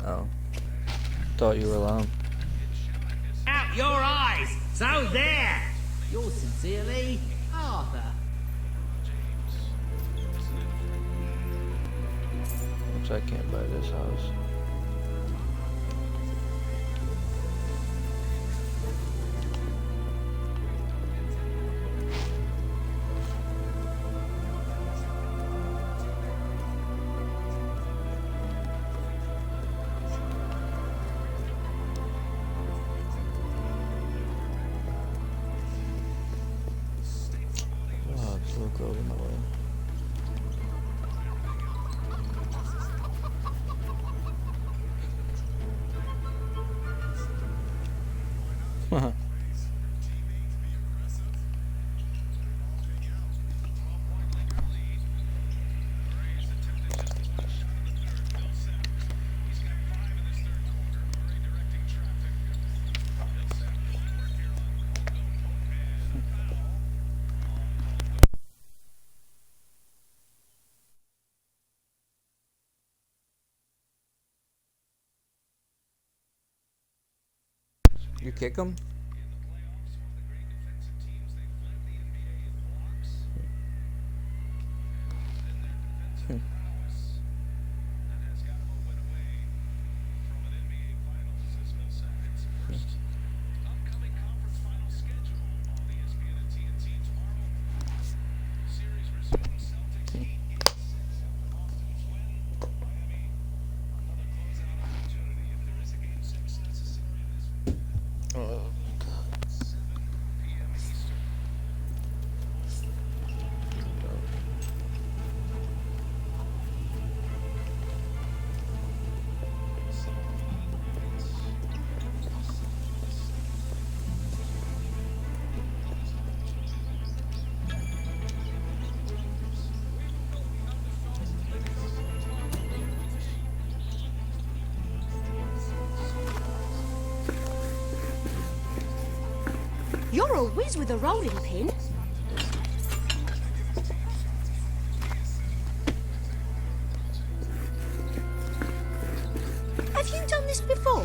Oh. Thought you were alone. Out your eyes! So there! Yours sincerely, Arthur. Looks like I can't buy this house. Oh, it's a little in the way. You kick him? Oh, You're a whiz with a rolling pin. Have you done this before?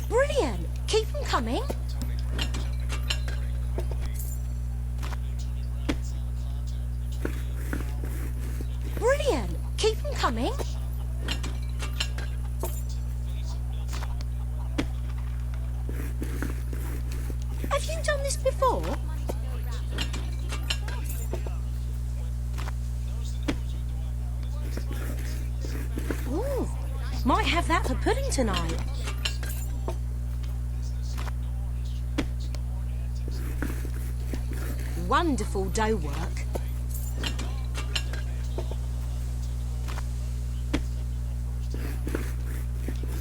Brilliant! Keep them coming. Brilliant! Keep them coming. Have you done this before? Ooh, might have that for pudding tonight. Wonderful dough work.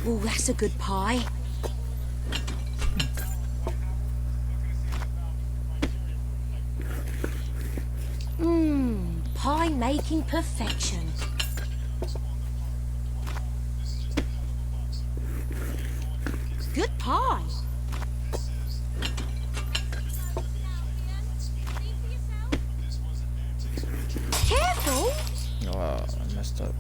Ooh, that's a good pie. Pie making perfection. Good pie. Careful! oh, I messed up.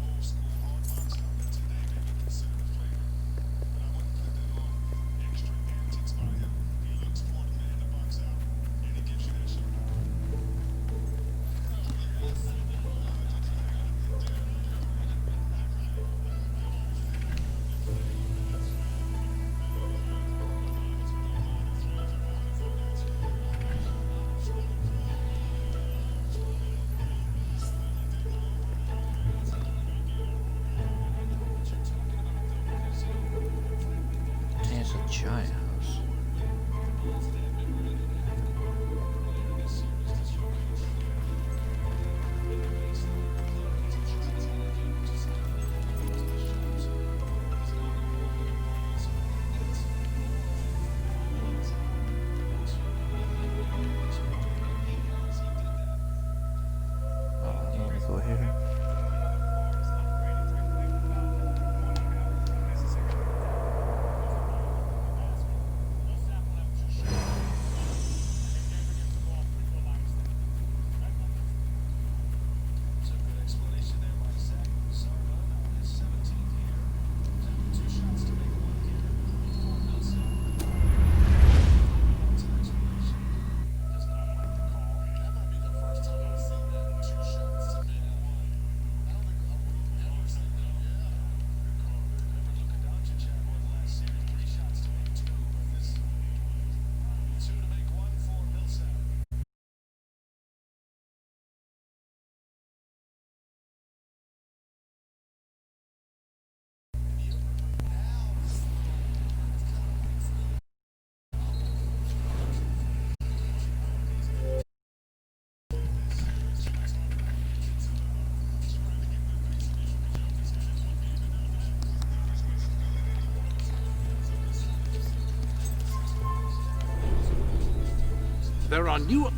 There are new...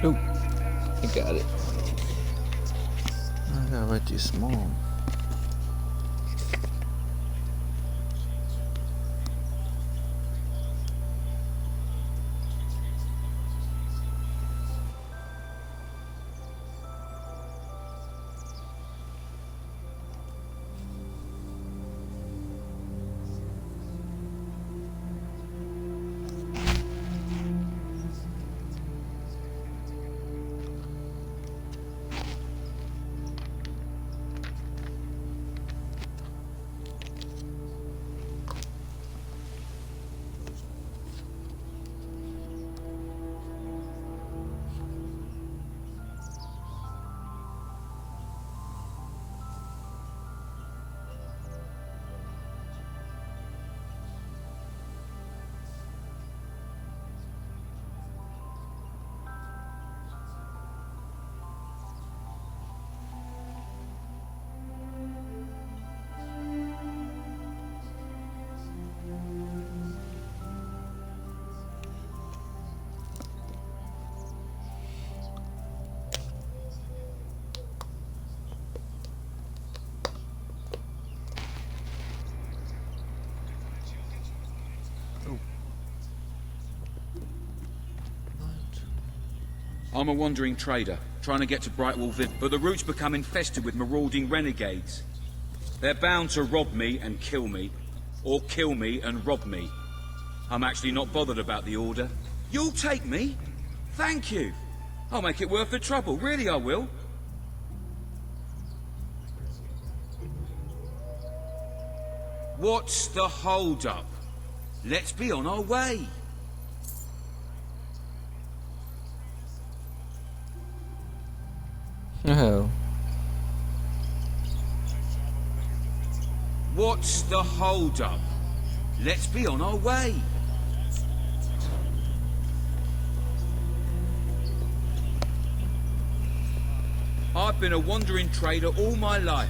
Oh, I got it. I got way too small. I'm a wandering trader, trying to get to Brightwall Village, but the route's become infested with marauding renegades. They're bound to rob me and kill me, or kill me and rob me. I'm actually not bothered about the order. You'll take me? Thank you. I'll make it worth the trouble, really I will. What's the hold-up? Let's be on our way. Oh. What's the hold-up? Let's be on our way. I've been a wandering trader all my life.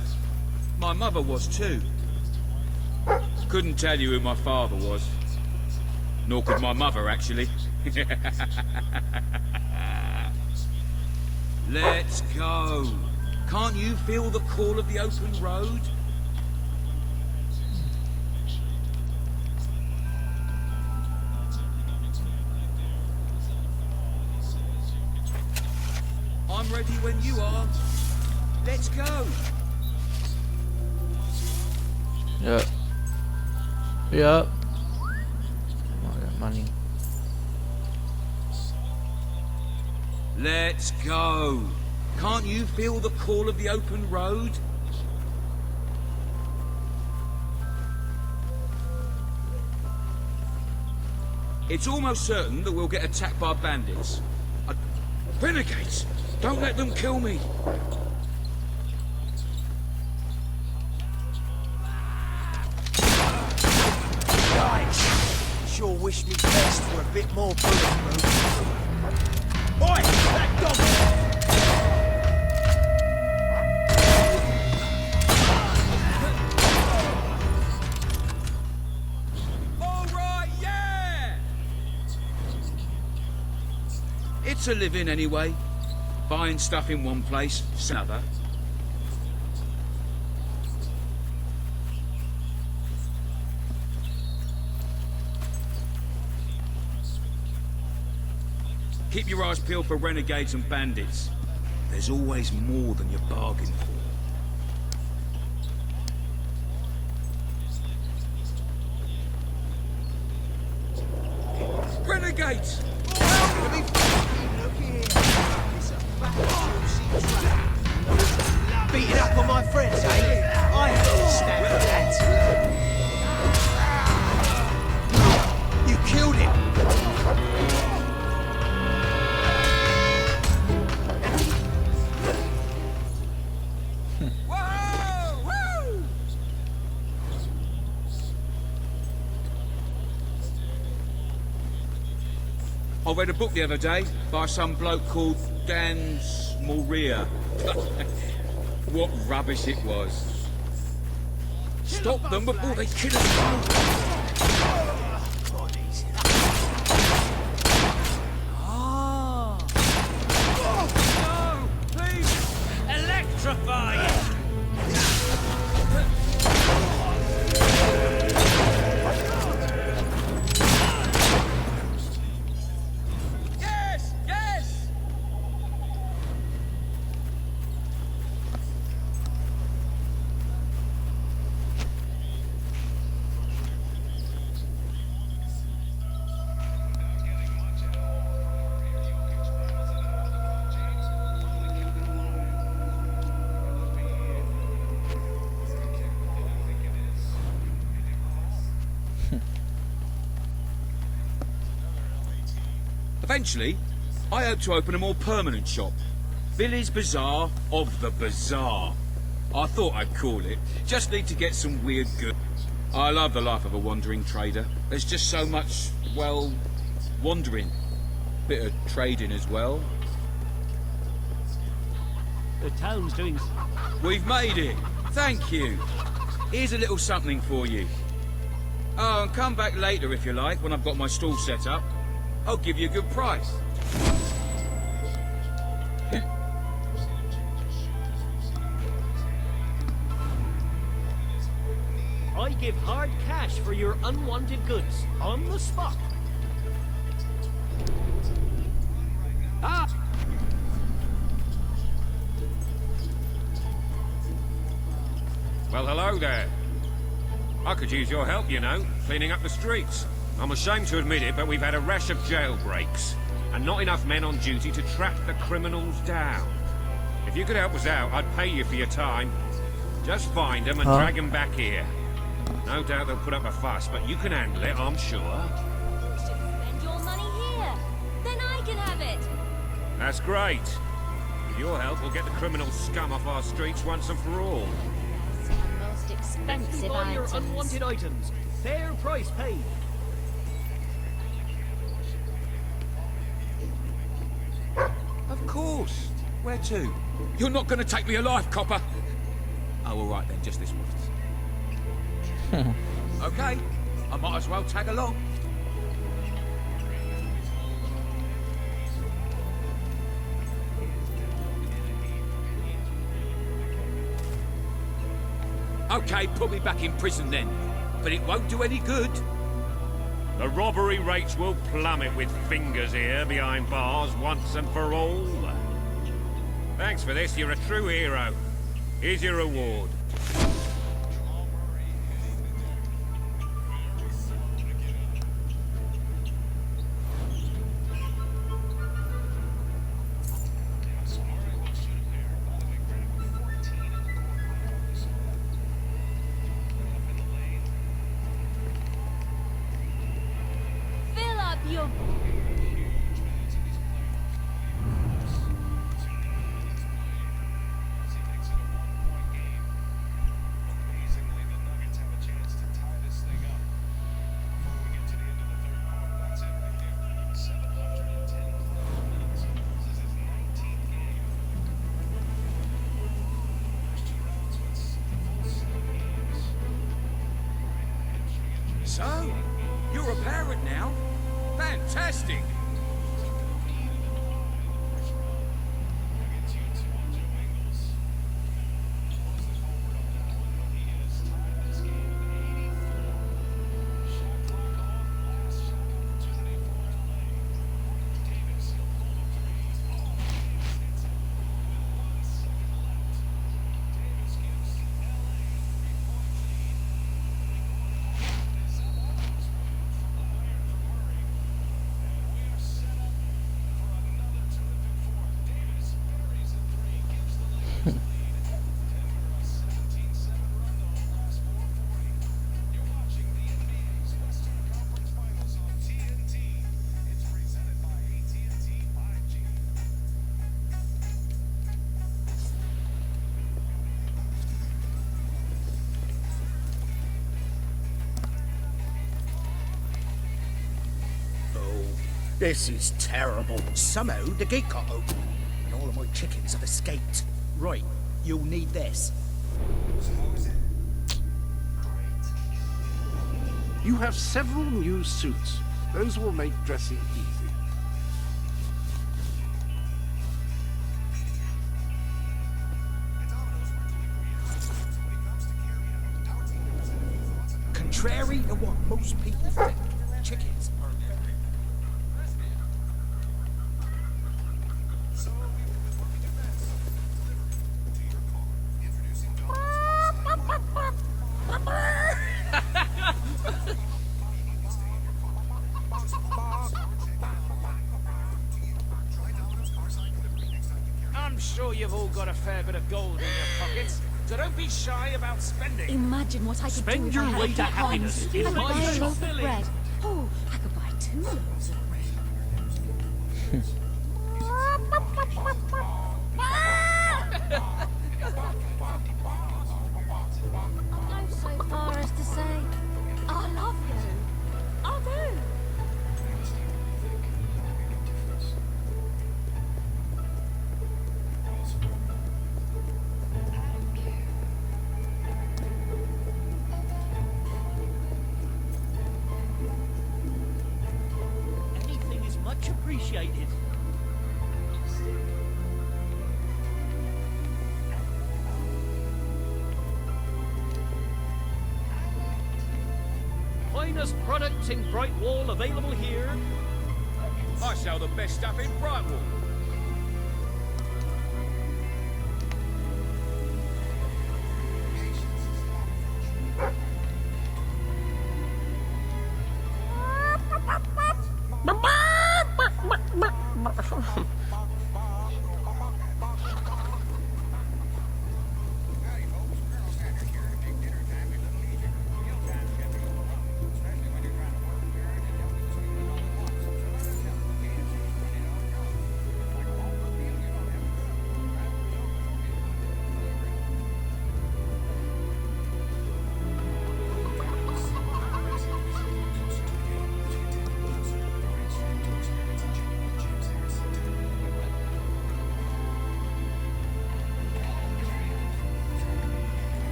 My mother was too. Couldn't tell you who my father was. Nor could my mother, actually. Let's go. Can't you feel the call of the open road? I'm ready when you are. Let's go. Yep. Yep. I got money. Let's go. Can't you feel the call of the open road? It's almost certain that we'll get attacked by bandits. Renegades! Don't let them kill me! Guys, sure wish me best for a bit more bulletproof. Oi! That dog! It's a living anyway. Buying stuff in one place, another. Keep your eyes peeled for renegades and bandits. There's always more than you bargained for. Renegades! Beating up on my friends, eh? I understand that. You killed him. Whoa! Woo! I read a book the other day by some bloke called Dan Moria. What rubbish it was. Stop them before they kill us both. Electrify it! Yes! Yes! Eventually, I hope to open a more permanent shop. Billy's Bazaar of the Bazaar. I thought I'd call it. Just need to get some weird goods. I love the life of a wandering trader. There's just so much, well, wandering. Bit of trading as well. The town's doing... We've made it. Thank you. Here's a little something for you. Oh, and come back later if you like, when I've got my stall set up. I'll give you a good price. I give hard cash for your unwanted goods, on the spot. Ah! Well, hello there. I could use your help, you know, cleaning up the streets. I'm ashamed to admit it, but we've had a rash of jailbreaks, and not enough men on duty to track the criminals down. If you could help us out, I'd pay you for your time. Just find them and drag them back here. No doubt they'll put up a fuss, but you can handle it, I'm sure. You should spend your money here. Then I can have it. That's great. With your help, we'll get the criminal scum off our streets once and for all. It's my most expensive Buy your items. unwanted items. Fair price paid. Of course. Where to? You're not going to take me alive, copper. Oh, all right then, just this once. Okay, I might as well tag along. Okay, put me back in prison then. But it won't do any good. The robbery rates will plummet with fingers here behind bars once and for all. Thanks for this, you're a true hero. Here's your reward. Fill up your... So, you're a parent now? Fantastic! This is terrible. Somehow the gate got open, and all of my chickens have escaped. Right, you'll need this. You have several new suits. Those will make dressing easy. Contrary to what most people think, chickens are very... I'm sure you've all got a fair bit of gold in your pockets, so don't be shy about spending. Imagine what I could do Spend if your I had way a to few happiness coins. in I could my buy a shop. loaf of bread. Oh, I could buy 2 loaves of bread. I'll go so far as to say, I love you. I do. Anything is much appreciated. Finest products in Brightwall available here. I sell the best stuff in Brightwall.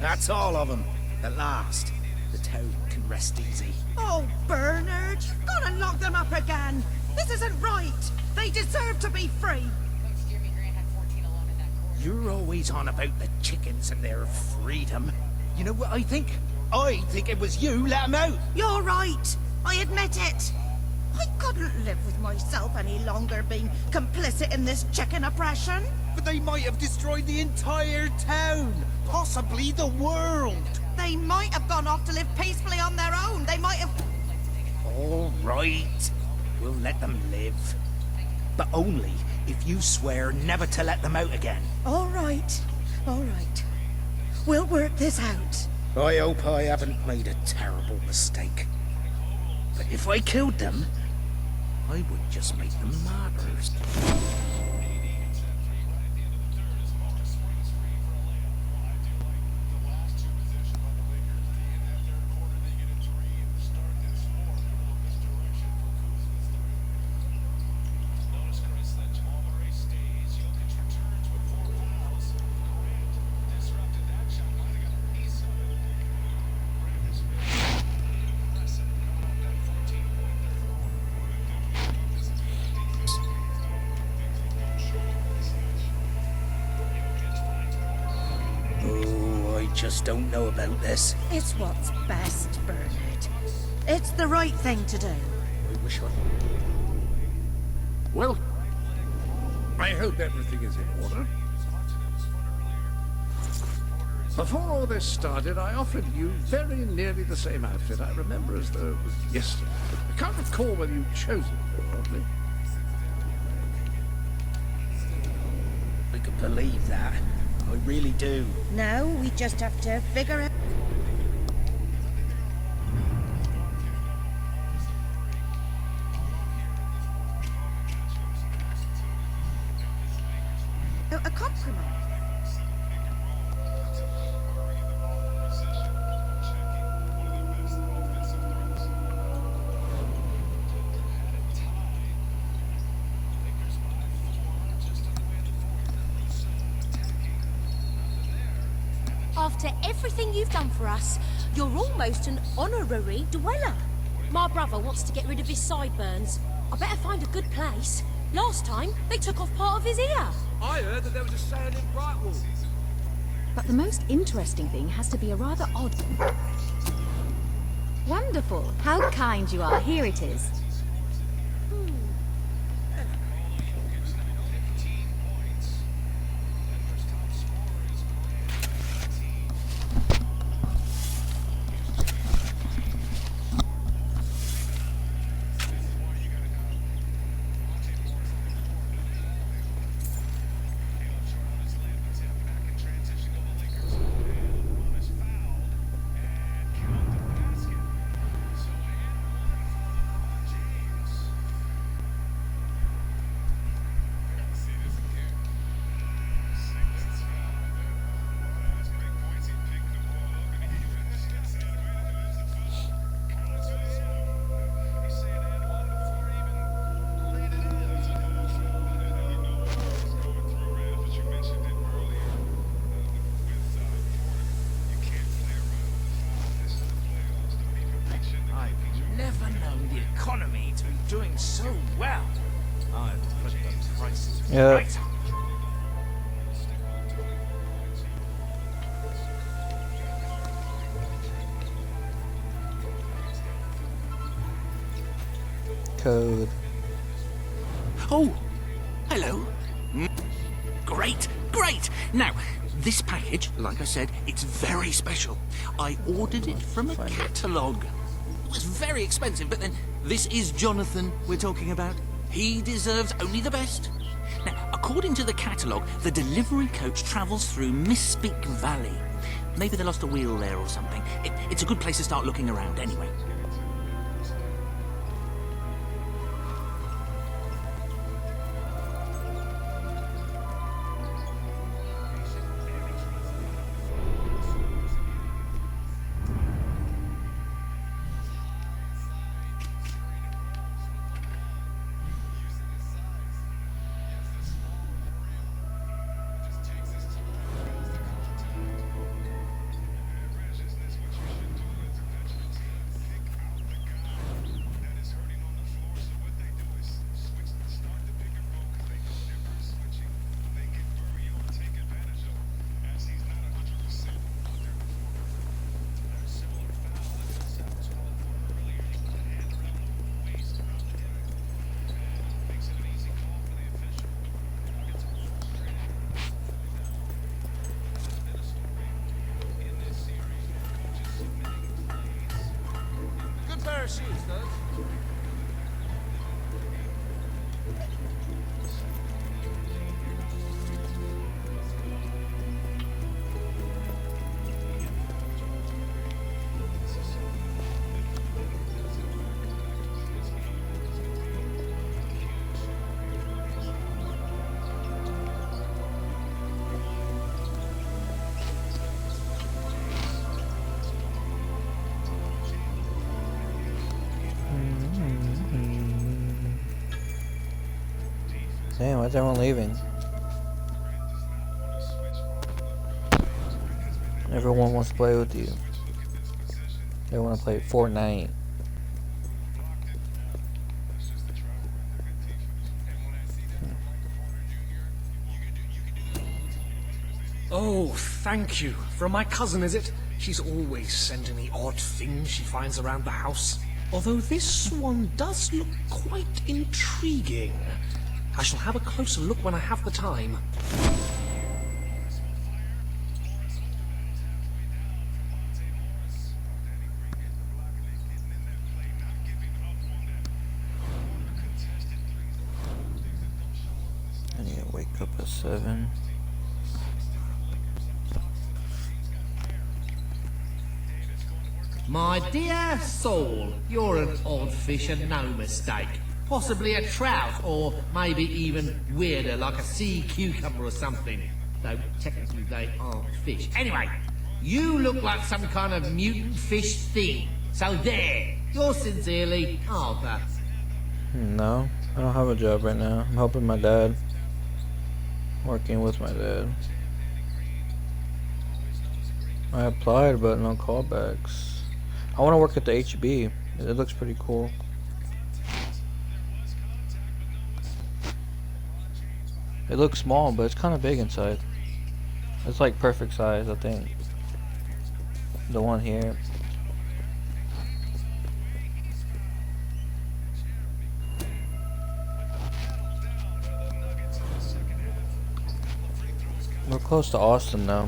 That's all of them. At last, the town can rest easy. Oh, Bernard, you've got to lock them up again. This isn't right. They deserve to be free. You're always on about the chickens and their freedom. You know what I think? I think it was you let them out. You're right. I admit it. I couldn't live with myself any longer being complicit in this chicken oppression. But they might have destroyed the entire town. Possibly the world. They might have gone off to live peacefully on their own. They might have... All right. We'll let them live. But only if you swear never to let them out again. All right. All right. We'll work this out. I hope I haven't made a terrible mistake. But if I killed them, I would just make them martyrs. Just don't know about this. It's what's best, Bernard. It's the right thing to do. I wish I... Well, I hope everything is in order. Before all this started, I offered you very nearly the same outfit I remember as though it was yesterday. I can't recall whether you chose it, though, oddly. I could believe that. I really do. Now we just have to figure it. A compromise. After everything you've done for us, you're almost an honorary dweller. My brother wants to get rid of his sideburns. I better find a good place. Last time, they took off part of his ear. I heard that there was a sale in Brightwall. But the most interesting thing has to be a rather odd... Wonderful. How kind you are. Here it is. Doing so well. I've put the prices Yeah. right up. Code. Oh, hello. Great, great. Now, this package, like I said, it's very special. I ordered it from a catalogue. It was very expensive, but then this is Jonathan we're talking about. He deserves only the best. Now, according to the catalogue, the delivery coach travels through Misspeak Valley. Maybe they lost a wheel there or something. It's a good place to start looking around anyway. Shoes, those. Damn, why's everyone leaving? Everyone wants to play with you. They want to play Fortnite. Oh, thank you. From my cousin, is it? She's always sending me odd things she finds around the house. Although this one does look quite intriguing. I shall have a closer look when I have the time. I need to wake up at 7. My dear soul, you're an odd fish and no mistake. Possibly a trout, or maybe even weirder, like a sea cucumber or something. Though technically they aren't fish. Anyway, you look like some kind of mutant fish thing. So there, yours sincerely, Arthur. No, I don't have a job right now. I'm helping my dad. Working with my dad. I applied, but no callbacks. I want to work at the HB. It looks pretty cool. It looks small, but it's kind of big inside. It's like perfect size, I think. The one here. We're close to Austin now.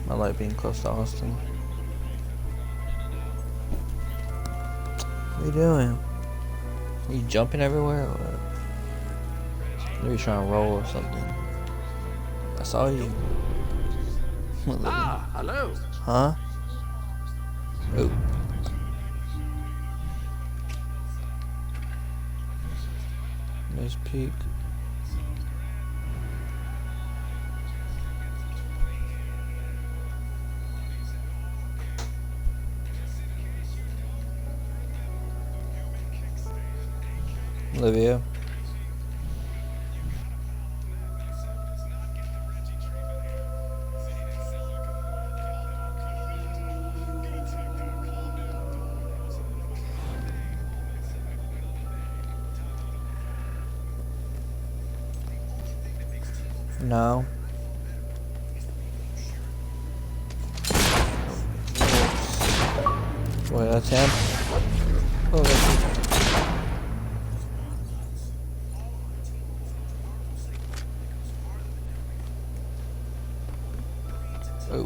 I like being close to Austin. What are you doing? Are you jumping everywhere or what? Maybe you're trying to roll or something. I saw you. Ah, hello. Huh? Oh. Nice peek. Olivia. No. Wait, that's him? Oh, that's him. Oh.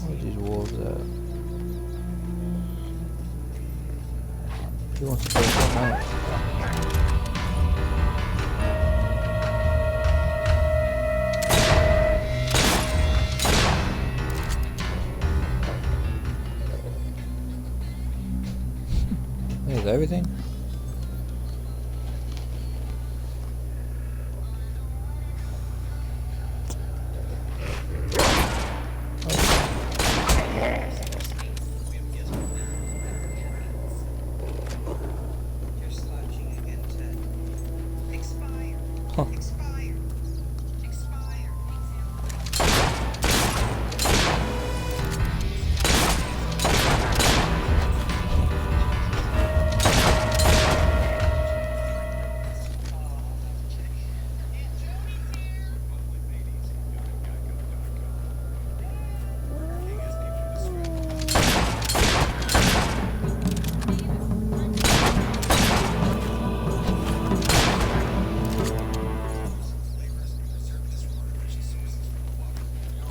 Where's these wolves at? He wants to play Fortnite. Is everything? Huh.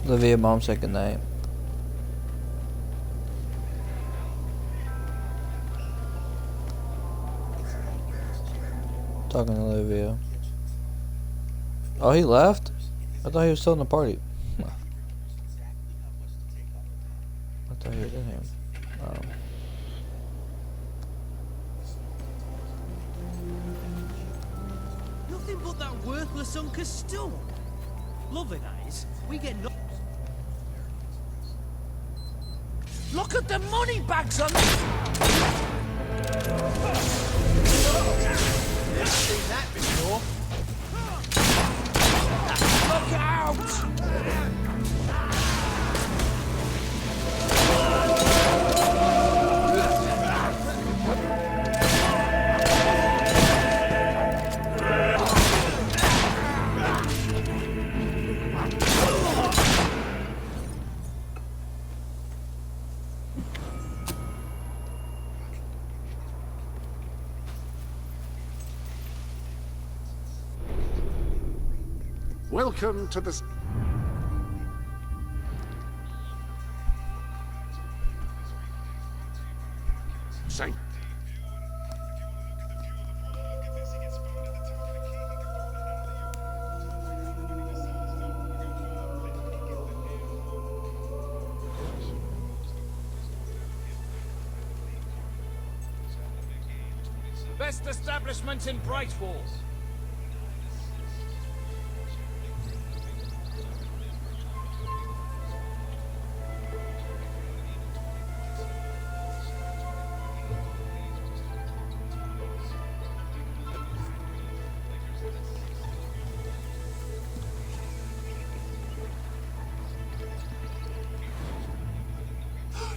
Olivia, mom said goodnight. Talking to Olivia. Oh, he left? I thought he was still in the party. I thought he was in here. Oh. Nothing but that worthless Uncle Stone. Lovely that is. We get no. Look at the money bags on this. Never seen that before. Look out! Welcome to the... Saint. Best establishment in Brightwall.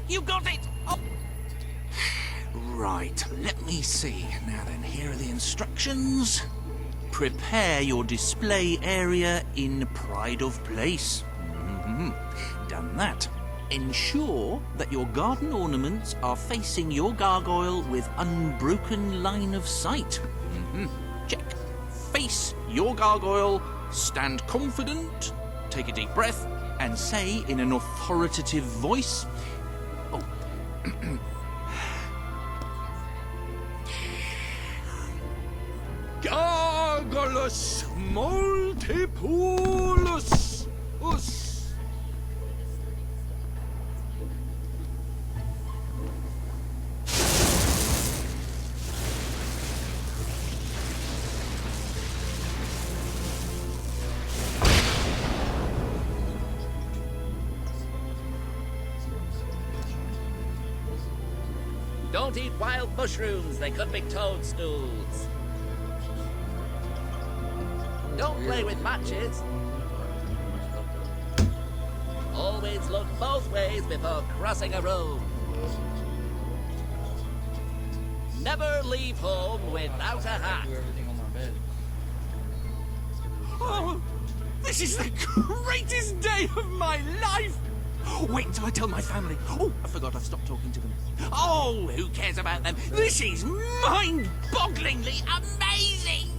You got it! Oh. Right, let me see. Now then, here are the instructions. Prepare your display area in pride of place. Done that. Ensure that your garden ornaments are facing your gargoyle with unbroken line of sight. Check. Face your gargoyle, stand confident, take a deep breath, and say in an authoritative voice, oh, Gargulus multipolus us. Don't eat wild mushrooms, they could be toadstools. Don't play with matches. Always look both ways before crossing a road. Never leave home without a hat. Oh, this is the greatest day of my life! Wait until I tell my family. Oh, I forgot I've stopped talking to them. Oh, who cares about them? This is mind-bogglingly amazing!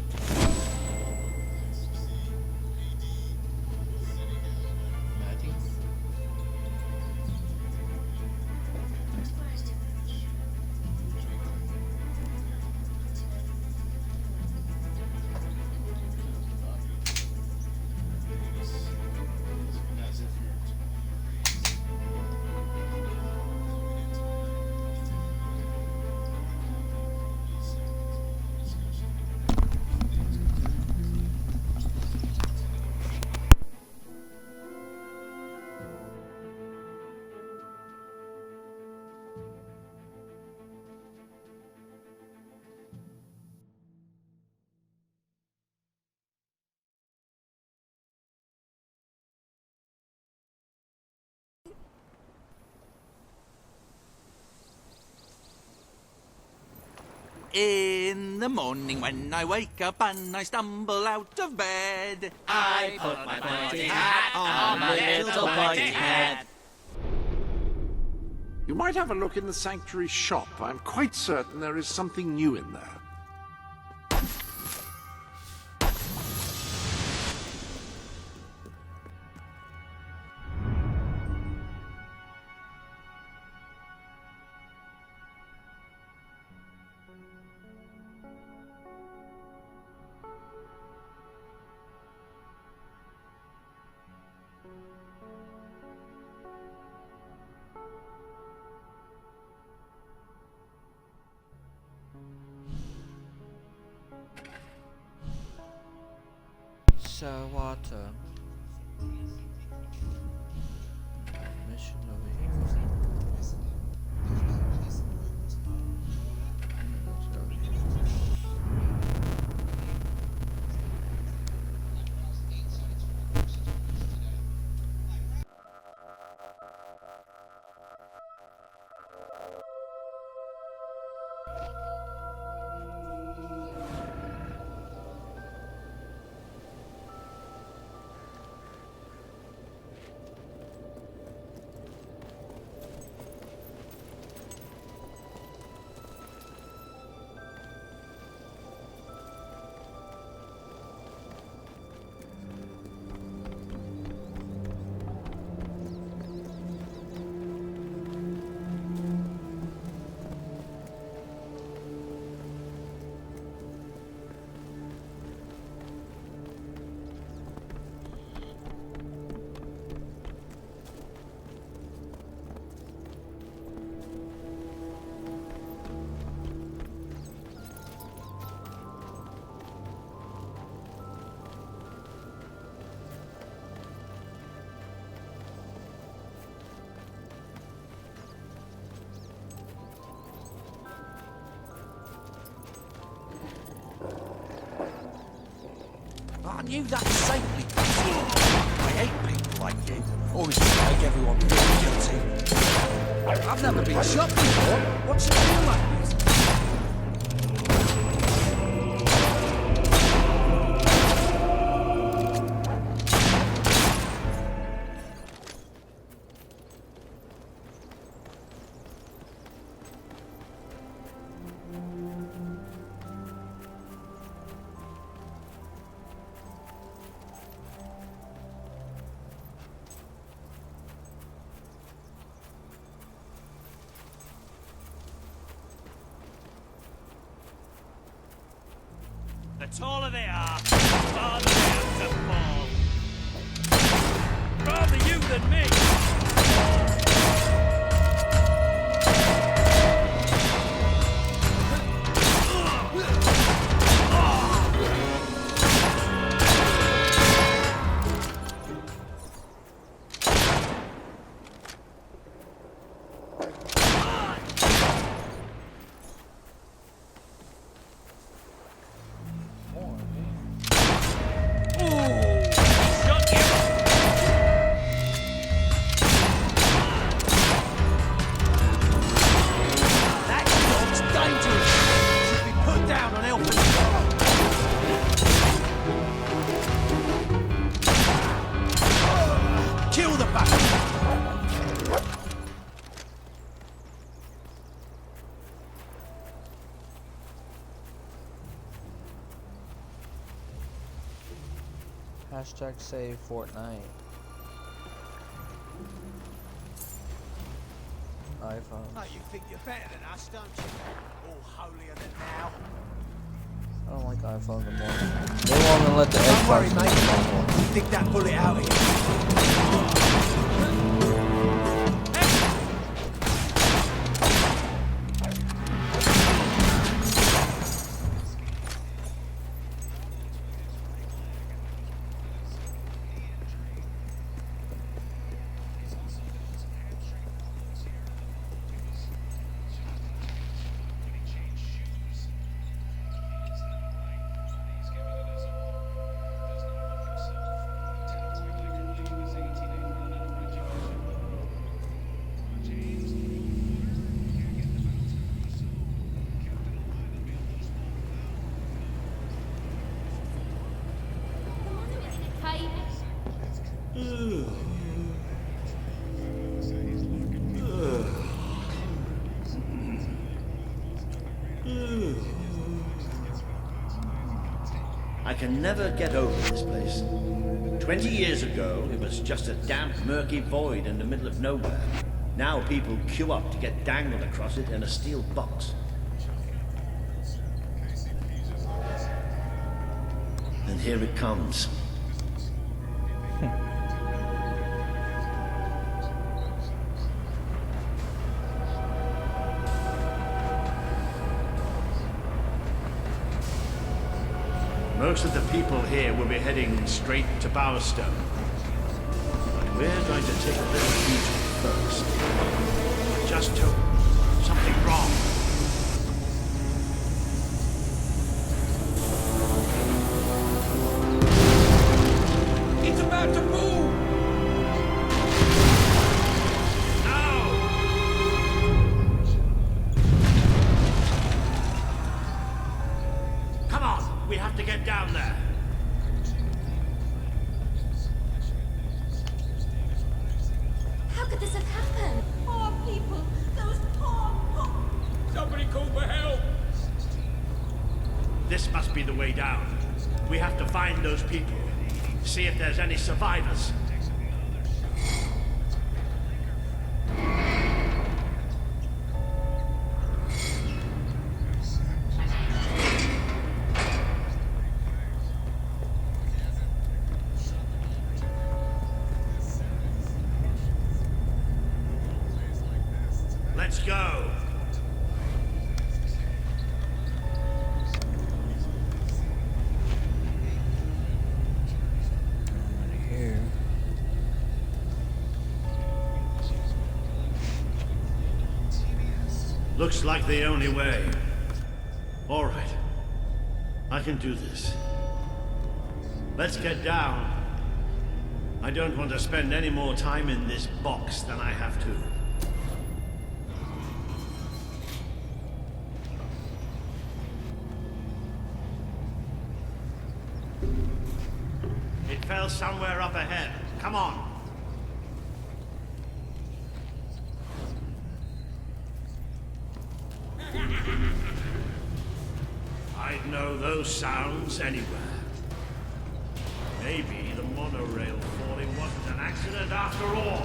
In the morning when I wake up and I stumble out of bed, I put my pointy hat on my little pointy head. You might have a look in the sanctuary shop. I'm quite certain there is something new in there. Water. Mission over here. I knew that saintly. I hate people like you. Always make everyone feel guilty. I've never been shot before. What's it feel like this? The taller they are, the farther they have to fall. Rather you than me. Hashtag save Fortnite. iPhone. Oh, you think you're better than us, don't you? All holier than thou. I don't like iPhones anymore. They won't even let the Don't Xbox worry, use mate. them anymore. Dig that bullet out of you. I can never get over this place. 20 years ago, it was just a damp, murky void in the middle of nowhere. Now people queue up to get dangled across it in a steel box. And here it comes. Most of the people here will be heading straight to Bowerstone. But we're going to take a little detour first. I just took something wrong. It's about to move! Come on, we have to get down there. How could this have happened? Poor people. Those poor... Somebody call for help! This must be the way down. We have to find those people. See if there's any survivors. Let's go. Here. Looks like the only way. All right. I can do this. Let's get down. I don't want to spend any more time in this box than I have to. monorail somewhere up ahead. Come on. I'd know those sounds anywhere. Maybe the monorail falling wasn't an accident after all.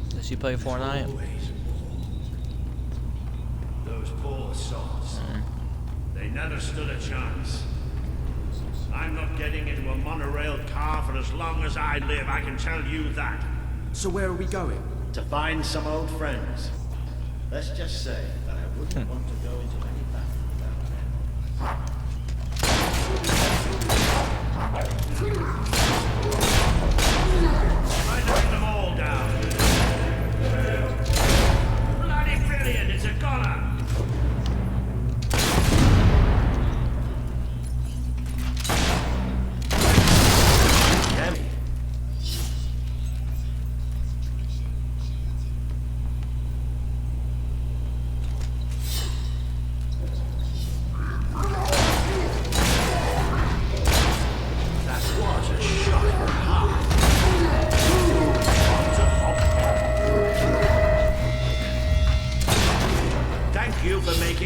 Does he play Fortnite? Those poor sods. They never stood a chance. I'm not getting into a monorail car for as long as I live, I can tell you that. So where are we going? To find some old friends. Let's just say that I wouldn't want to go into any battle without them. Try to bring them all down. Bloody brilliant, it's a goner.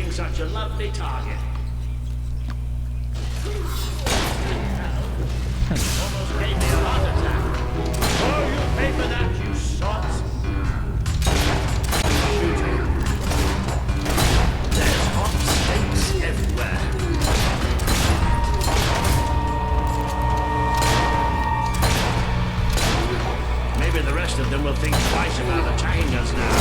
Such a lovely target. Almost gave me a heart attack. Oh, you pay for that, you sots. Shooting. There's hot steaks everywhere. Maybe the rest of them will think twice about attacking us now.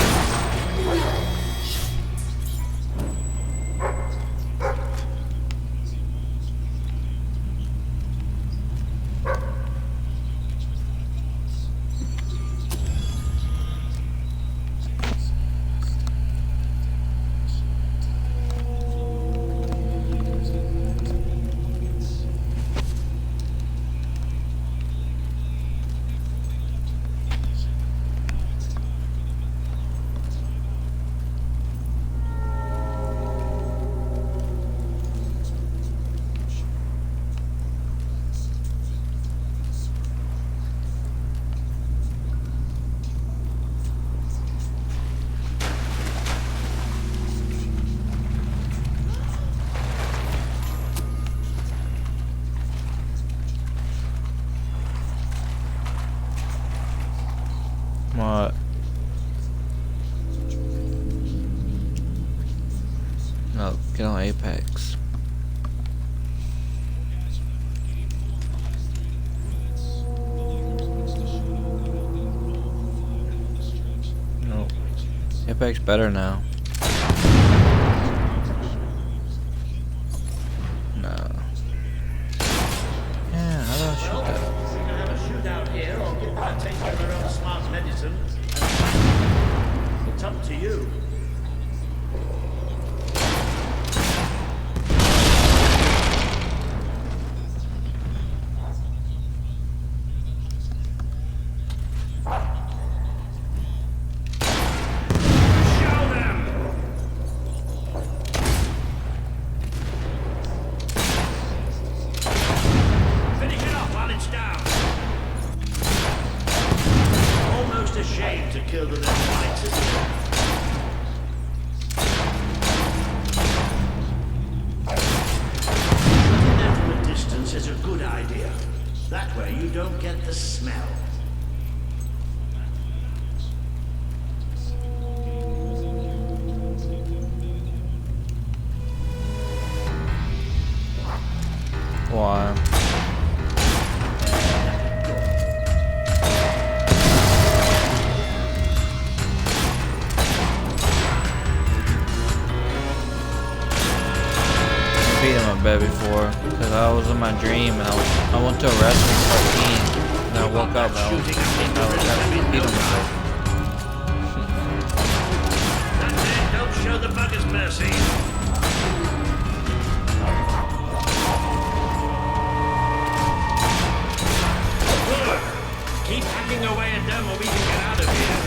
What? No, get on Apex. No. Apex better now. No. Yeah, how do I shoot that? We can have a shootout here or give them a taste of their own smart medicine. It's up to you. Why? bed before because I was in my dream and I went to a wrestling party and I woke up and I was beat on myself. That's it, don't show the buggers mercy. Good. Keep hacking away at them or we can get out of here.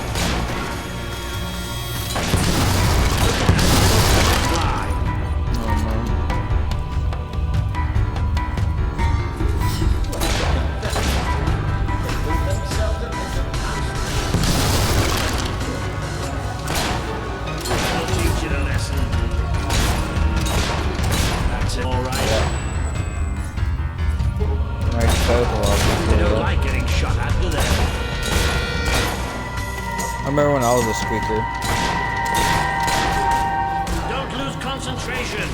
I remember when I was a squeaker. Don't lose concentration.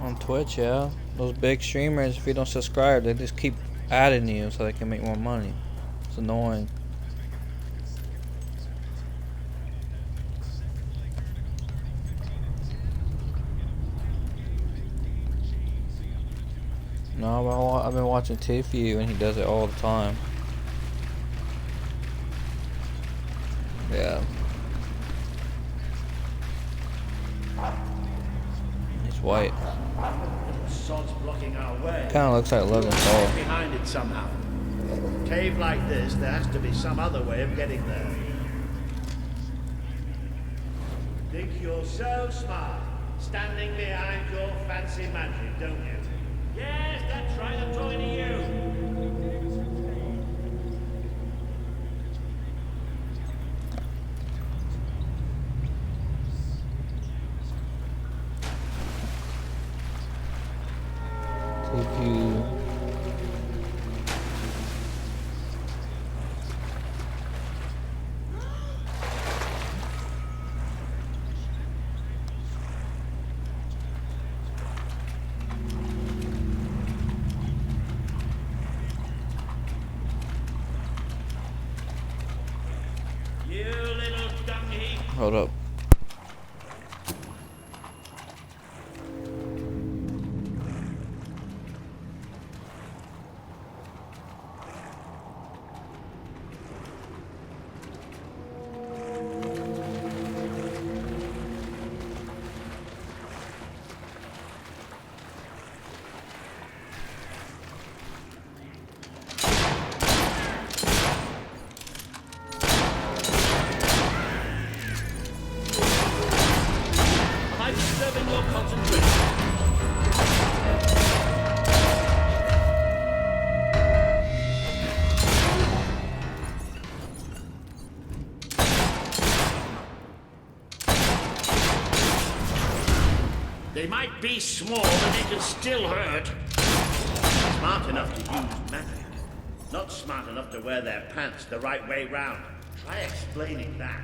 On Twitch, yeah. Those big streamers, if you don't subscribe, they just keep adding you so they can make more money. It's annoying. No, I've been watching Tiffy and he does it all the time. Yeah. He's white. Sod's blocking our way. Kind of looks like Logan Paul. Behind it somehow. Cave like this, there has to be some other way of getting there. Think you're so smart, standing behind your fancy magic, don't you? Yes, that's right, I'm talking to you. Hold up. They might be small, but they can still hurt. Smart enough to use magic. Not smart enough to wear their pants the right way round. Try explaining that.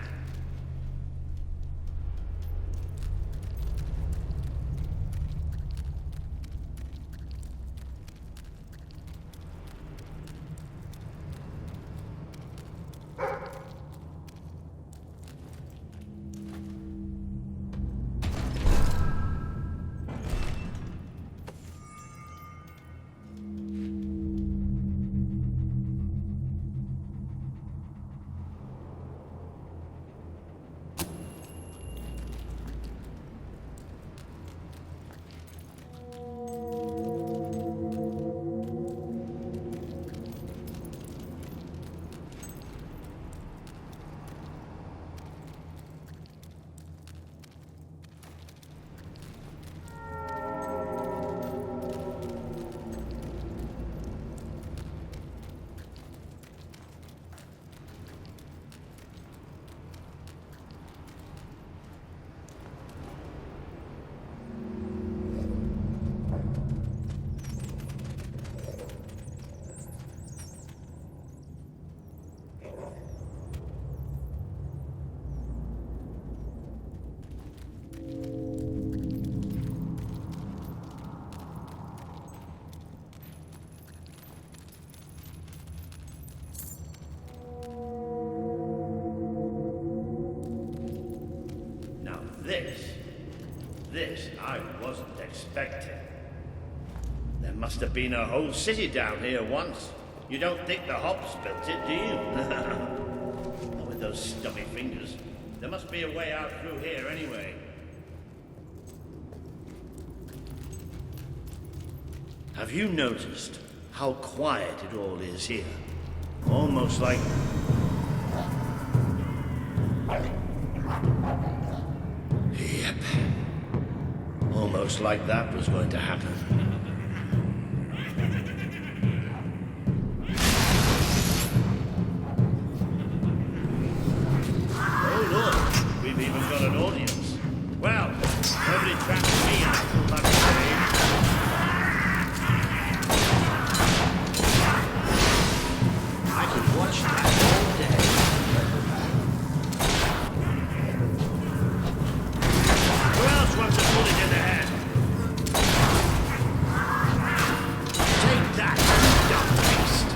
this I wasn't expecting. There must have been a whole city down here once. You don't think the hops built it, do you? Not with those stubby fingers. There must be a way out through here anyway. Have you noticed how quiet it all is here? Almost like... Yep. Almost like that was going to happen. Oh, look! We've even got an audience. Well, nobody traps me in that full cave. I could watch that all day. Who else wants a bullet in the head? Take that, you dumb beast!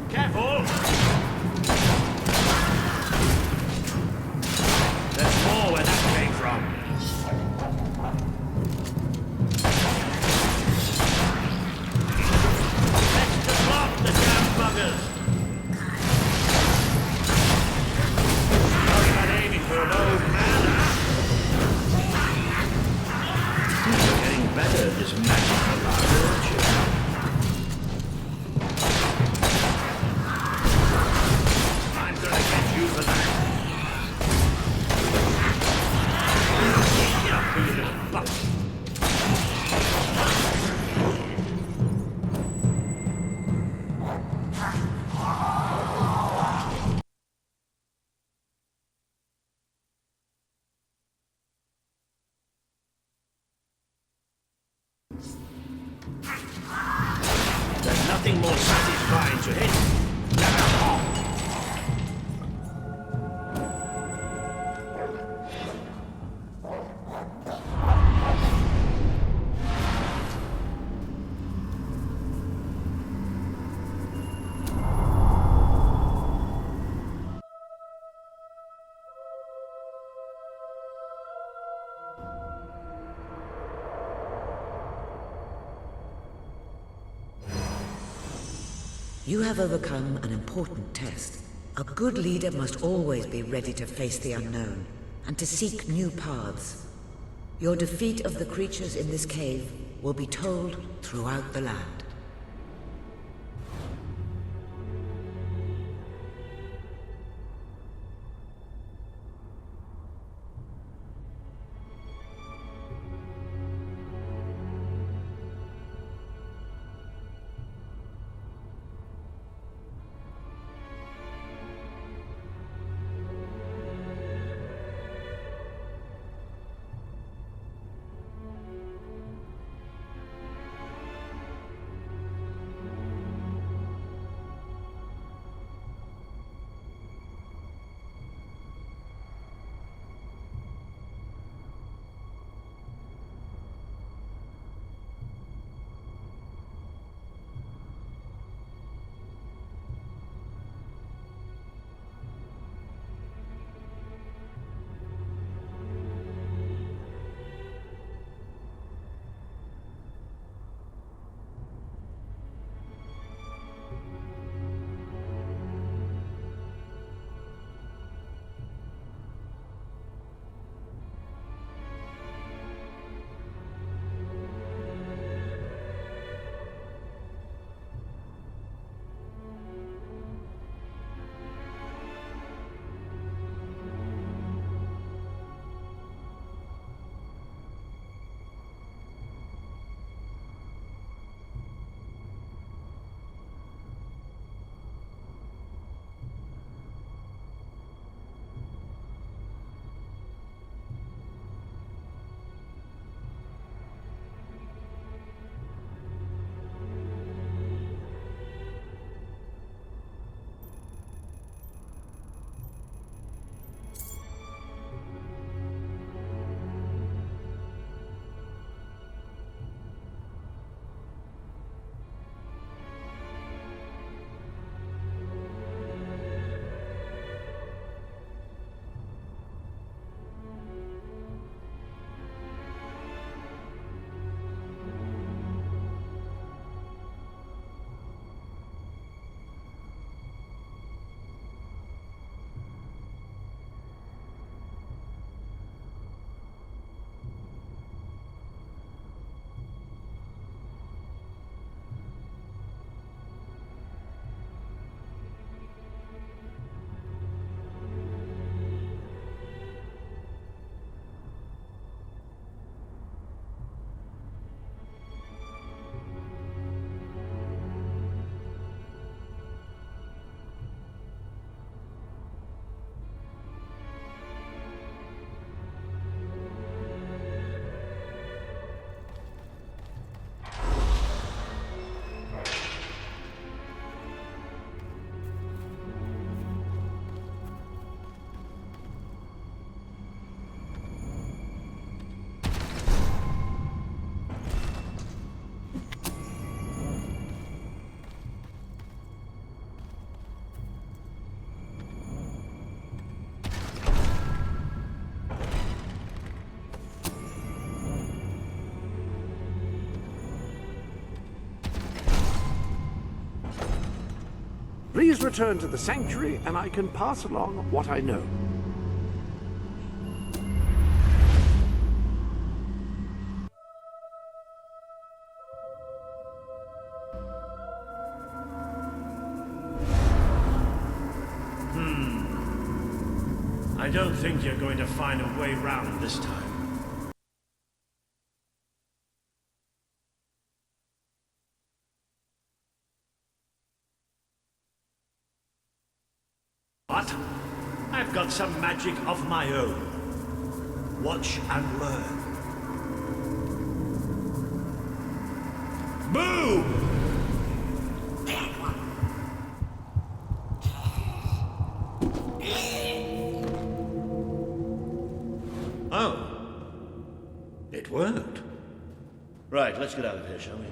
Careful! There's more where that came from. Let's block the damn buggers! Sorry about aiming for an old man, huh? You're getting better at this magical art, aren't you? I'm gonna get you for that. Get up, you little buck. There's nothing more satisfying to hit than a hawk. You have overcome an important test. A good leader must always be ready to face the unknown, and to seek new paths. Your defeat of the creatures in this cave will be told throughout the land. Please return to the sanctuary and I can pass along what I know. I don't think you're going to find a way round this time. What? I've got some magic of my own. Watch and learn. Boom! Oh. It worked. Right, let's get out of here, shall we?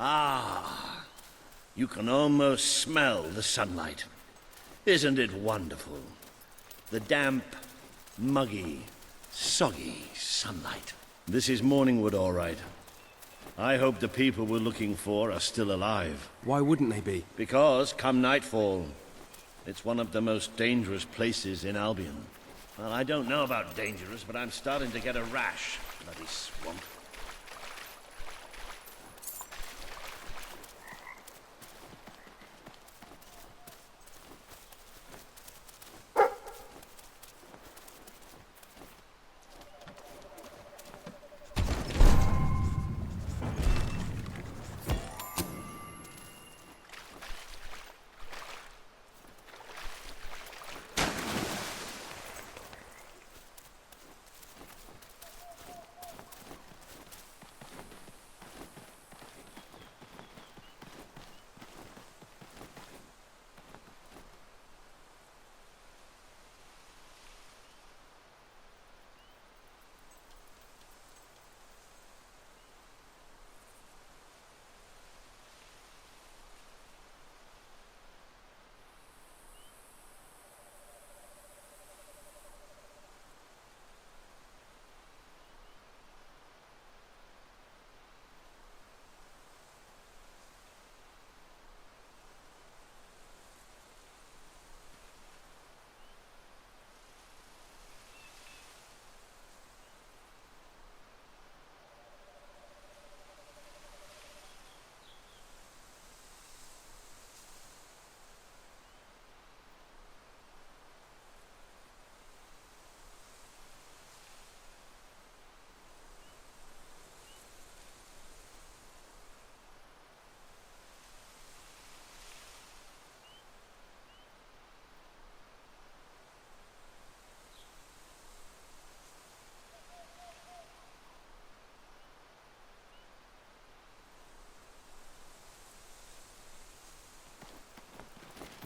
Ah, you can almost smell the sunlight. Isn't it wonderful? The damp, muggy, soggy sunlight. This is Morningwood, all right. I hope the people we're looking for are still alive. Why wouldn't they be? Because, come nightfall, it's one of the most dangerous places in Albion. Well, I don't know about dangerous, but I'm starting to get a rash. Bloody swamp.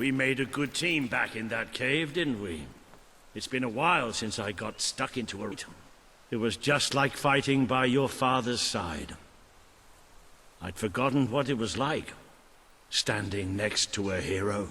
We made a good team back in that cave, didn't we? It's been a while since I got stuck into a... It was just like fighting by your father's side. I'd forgotten what it was like, standing next to a hero.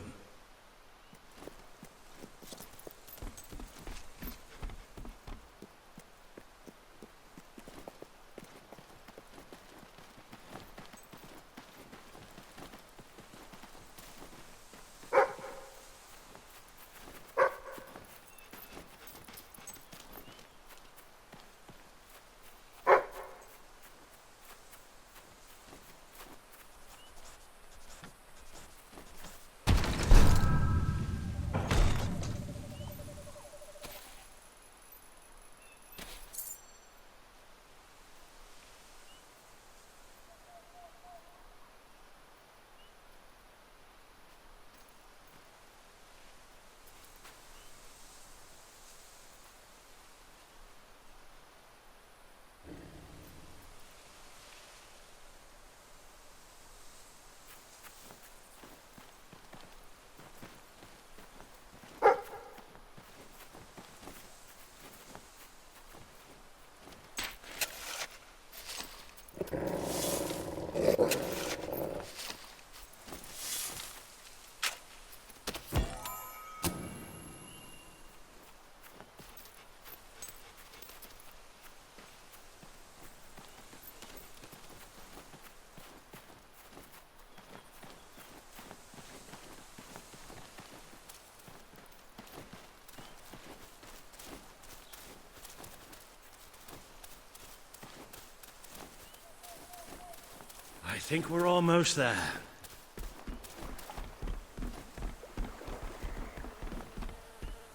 I think we're almost there.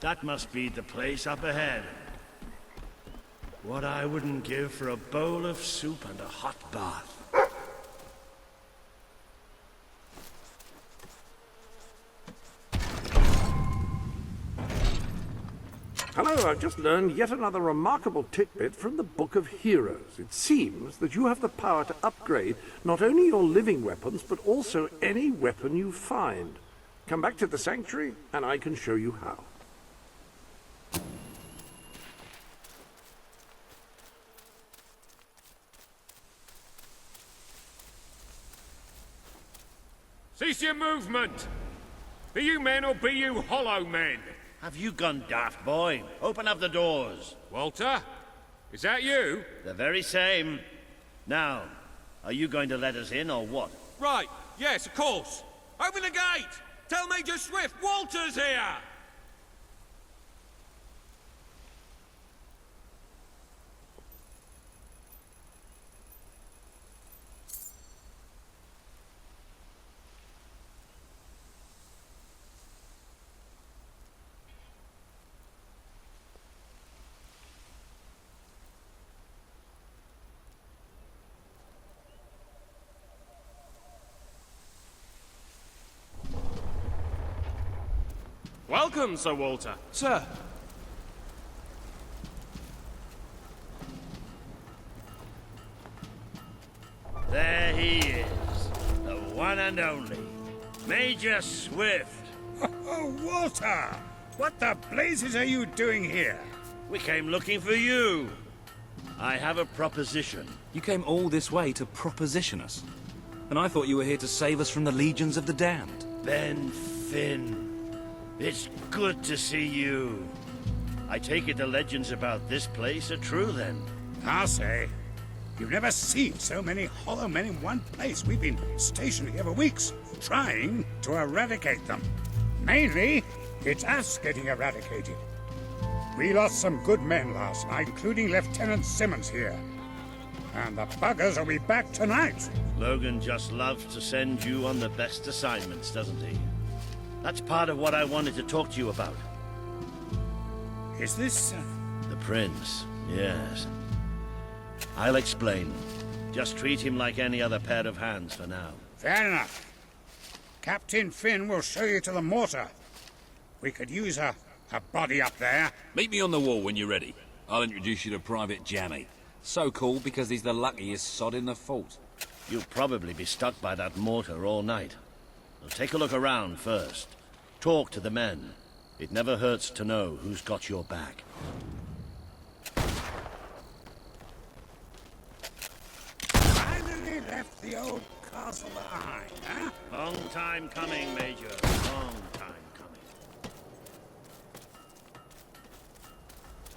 That must be the place up ahead. What I wouldn't give for a bowl of soup and a hot bath. Hello, I've just learned yet another remarkable tidbit from the Book of Heroes. It seems that you have the power to upgrade not only your living weapons, but also any weapon you find. Come back to the Sanctuary, and I can show you how. Cease your movement! Be you men or be you hollow men? Have you gone daft, boy? Open up the doors. Walter? Is that you? The very same. Now, are you going to let us in or what? Right, yes, of course. Open the gate! Tell Major Swift Walter's here! Welcome, Sir Walter. Sir. There he is. The one and only. Major Swift. Oh, Walter! What the blazes are you doing here? We came looking for you. I have a proposition. You came all this way to proposition us. And I thought you were here to save us from the legions of the damned. Ben Finn. It's good to see you. I take it the legends about this place are true, then? I'll say. You've never seen so many hollow men in one place. We've been stationed here for weeks, trying to eradicate them. Mainly, it's us getting eradicated. We lost some good men last night, including Lieutenant Simmons here. And the buggers will be back tonight. Logan just loves to send you on the best assignments, doesn't he? That's part of what I wanted to talk to you about. Is this... The Prince, yes. I'll explain. Just treat him like any other pair of hands for now. Fair enough. Captain Finn will show you to the mortar. We could use a body up there. Meet me on the wall when you're ready. I'll introduce you to Private Jammy. So cool because he's the luckiest sod in the fort. You'll probably be stuck by that mortar all night. So take a look around first. Talk to the men. It never hurts to know who's got your back. Finally left the old castle behind, huh? Long time coming, Major. Long time coming.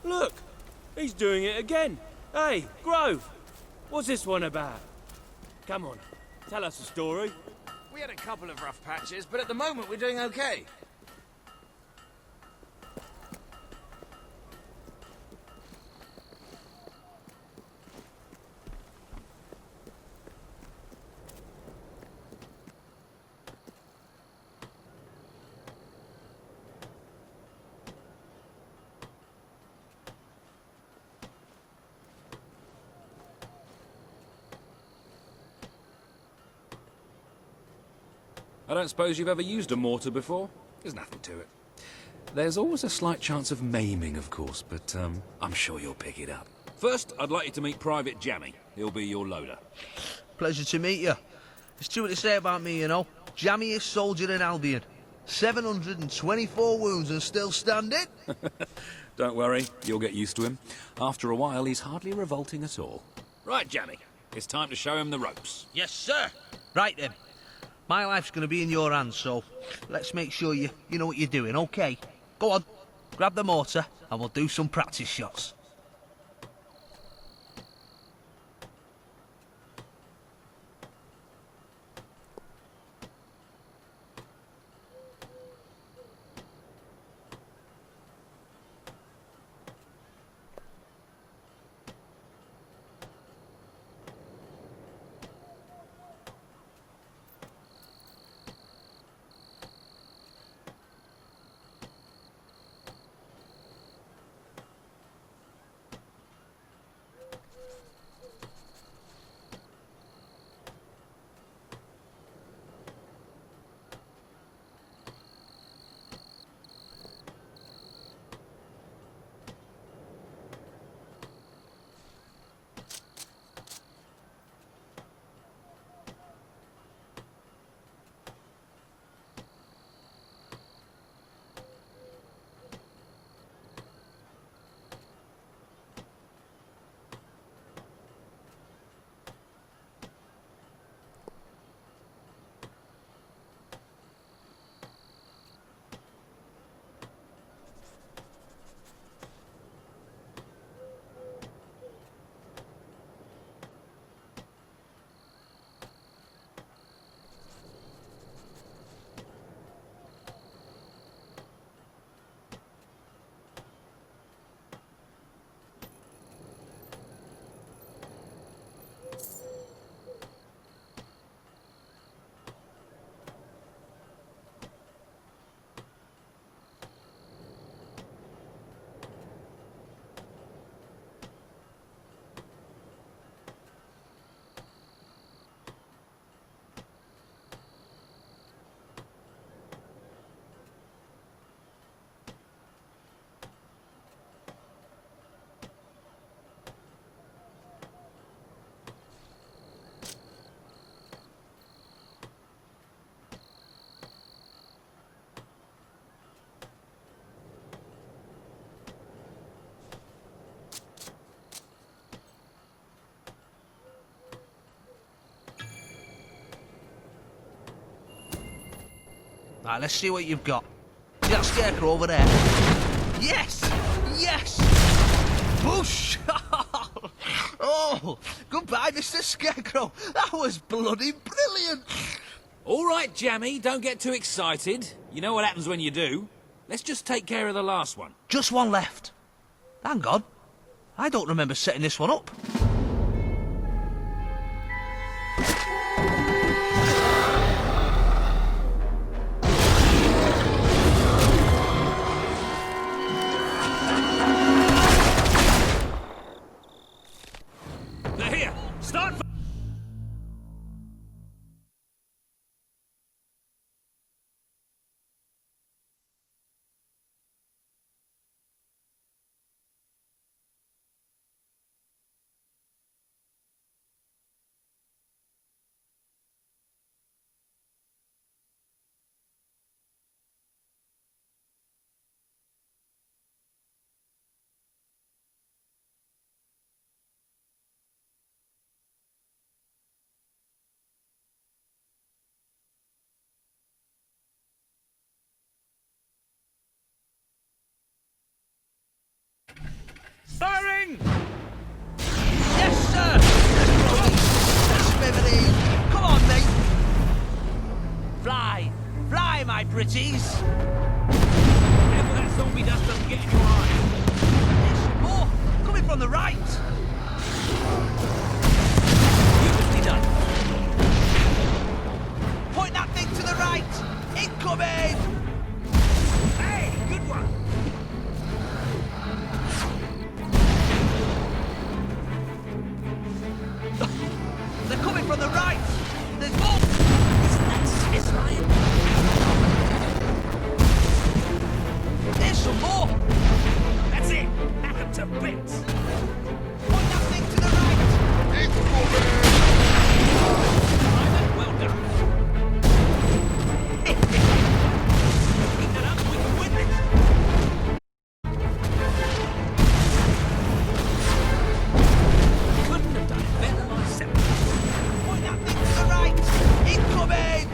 Look! He's doing it again! Hey, Grove! What's this one about? Come on, tell us a story. We had a couple of rough patches, but at the moment we're doing okay. I don't suppose you've ever used a mortar before? There's nothing to it. There's always a slight chance of maiming, of course, but I'm sure you'll pick it up. First, I'd like you to meet Private Jammy. He'll be your loader. Pleasure to meet you. There's too much to say about me, you know. Jammiest soldier in Albion. 724 wounds and still standing. Don't worry, you'll get used to him. After a while, he's hardly revolting at all. Right, Jammy. It's time to show him the ropes. Yes, sir. Right then. My life's going to be in your hands, so let's make sure you know what you're doing, okay? Go on, grab the mortar and we'll do some practice shots. Right, let's see what you've got. See that scarecrow over there? Yes! Yes! Whoosh! Oh, goodbye, Mr. Scarecrow. That was bloody brilliant. All right, Jammy, don't get too excited. You know what happens when you do. Let's just take care of the last one. Just one left. Hang on. I don't remember setting this one up. They're here. Start. pretties. Careful that zombie dust doesn't get in your eyes. There's some more coming from the right. Beautifully done. Point that thing to the right. Incoming. Hey, good one. They're coming from the right. There's more. It's lying. There's some more. That's it. Hack them to bits. Point that thing to the right. Private, well done. Keep that up, we can win this. Couldn't have done it better myself. Point that thing to the right. Incoming.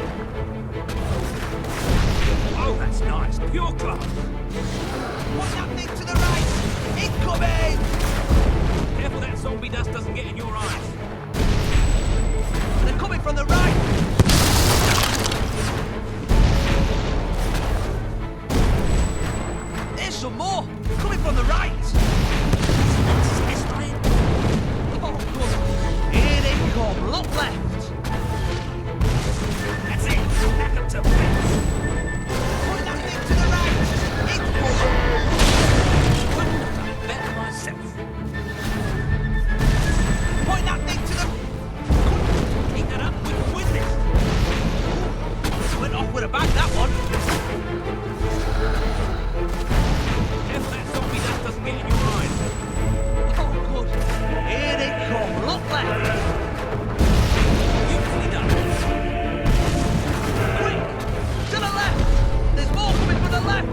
Oh, that's nice. Pure class. Point that thing to the right. Incoming. Careful that zombie dust doesn't get in your eyes. They're coming from the right. There's some more coming from the right. Oh, good. Here they come. Look left. That's it. Hack them to bits. Point that thing to the right. Incoming. Couldn't have done it better myself. Point that thing to the. Keep that up, we can win this. Went off with a bang, that one. Careful that zombie dust doesn't get in your eyes. Oh, good. Here they come. Look left. Beautifully done. Quick! To the left. There's more coming from the left.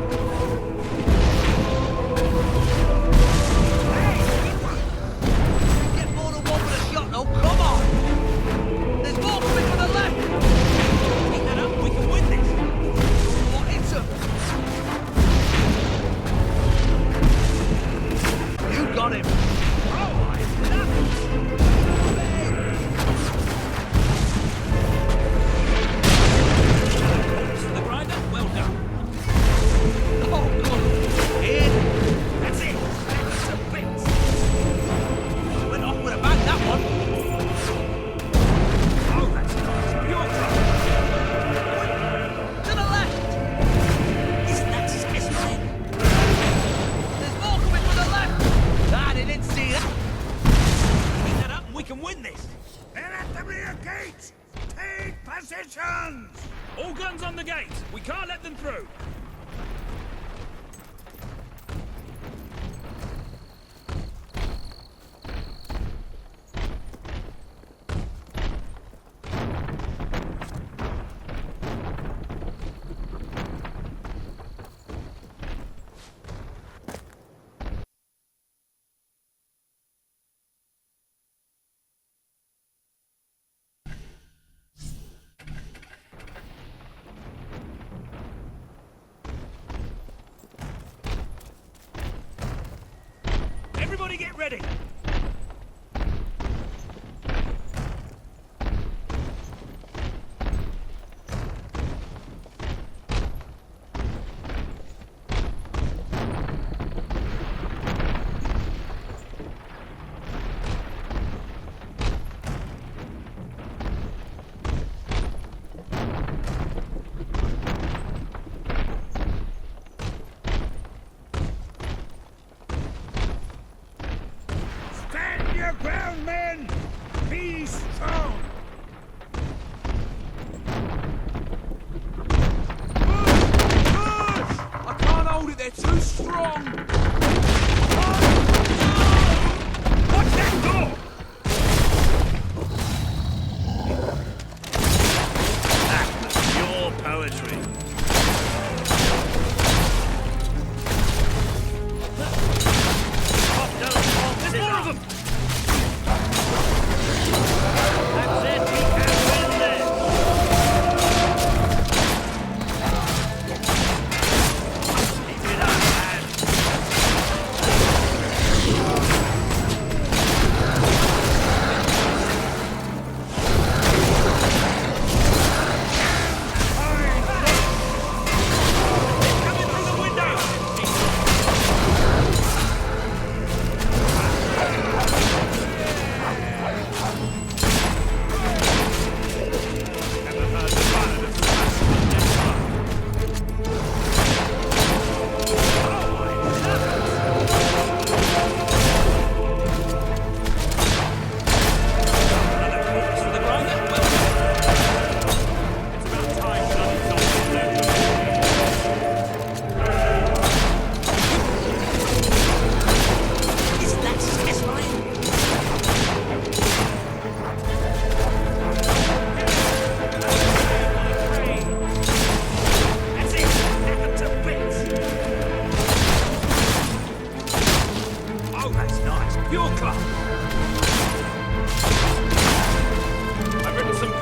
Get more than one with a shot, though. Come on. There's more coming from the left. Keep that up, we can win this. What hits him? You got him. Oh, I love it. To the grinder, well done. Oh, good. In. That's it. Hack them to bits. Went off with a bang, that one. Oh, that's nice. Pure class. To the left. Isn't that satisfying? There's more coming from the left. I didn't see that. Keep that up and we can win this. They're at the rear gate. Take positions. All guns on the gate. We can't let them through. Everybody get ready. Stand your ground, men. Be strong. I can't hold it, they're too strong. Watch that door. That was pure poetry. Pop those bombs. There's more of them. That's it. We can win this. Keep it up, man.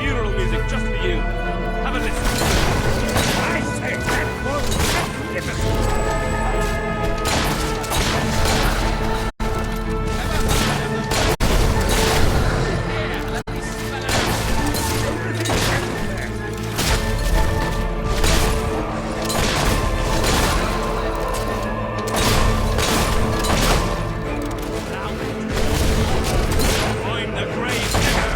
funeral music just for you. Have a listen. I say that was magnificent. Find the grave digger.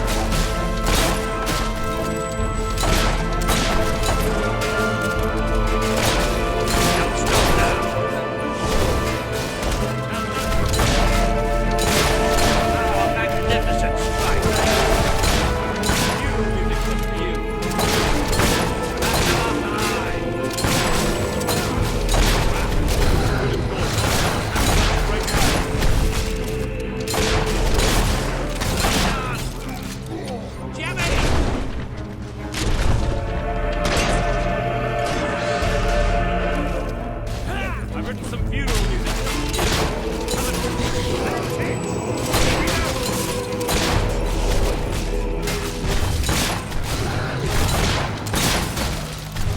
Magnificent strike. Funeral music just for you. I've written some funeral music.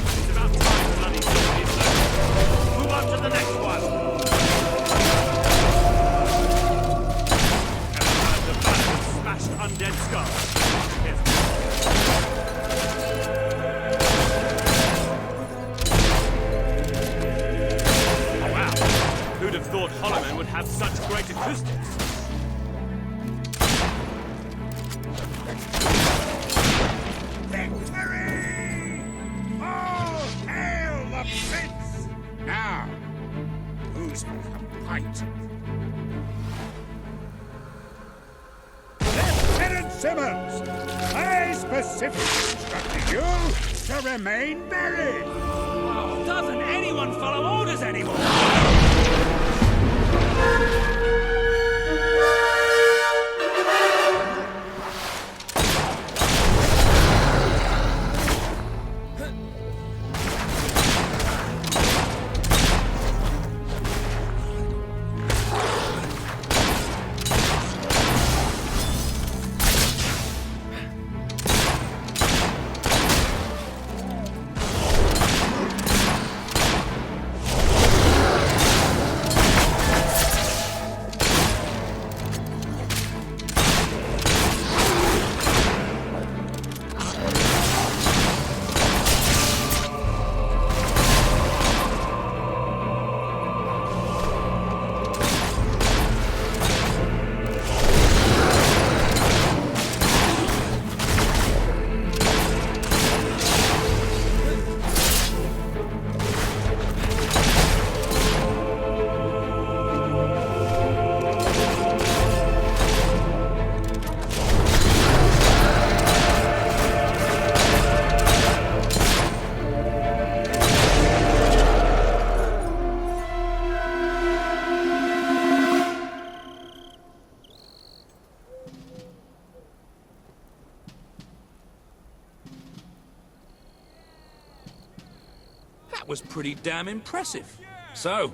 It's about time, bloody zombies. Move on to the next one. And the battle of smashed undead skulls. Here's Oh, wow. Who'd have thought Hollowmen would have such great acoustics? Victory! All hail the prince! Now, who's for a pint? Lieutenant Simmons, I specifically instructed you to remain buried. Doesn't anyone follow orders anymore? That was pretty damn impressive. So,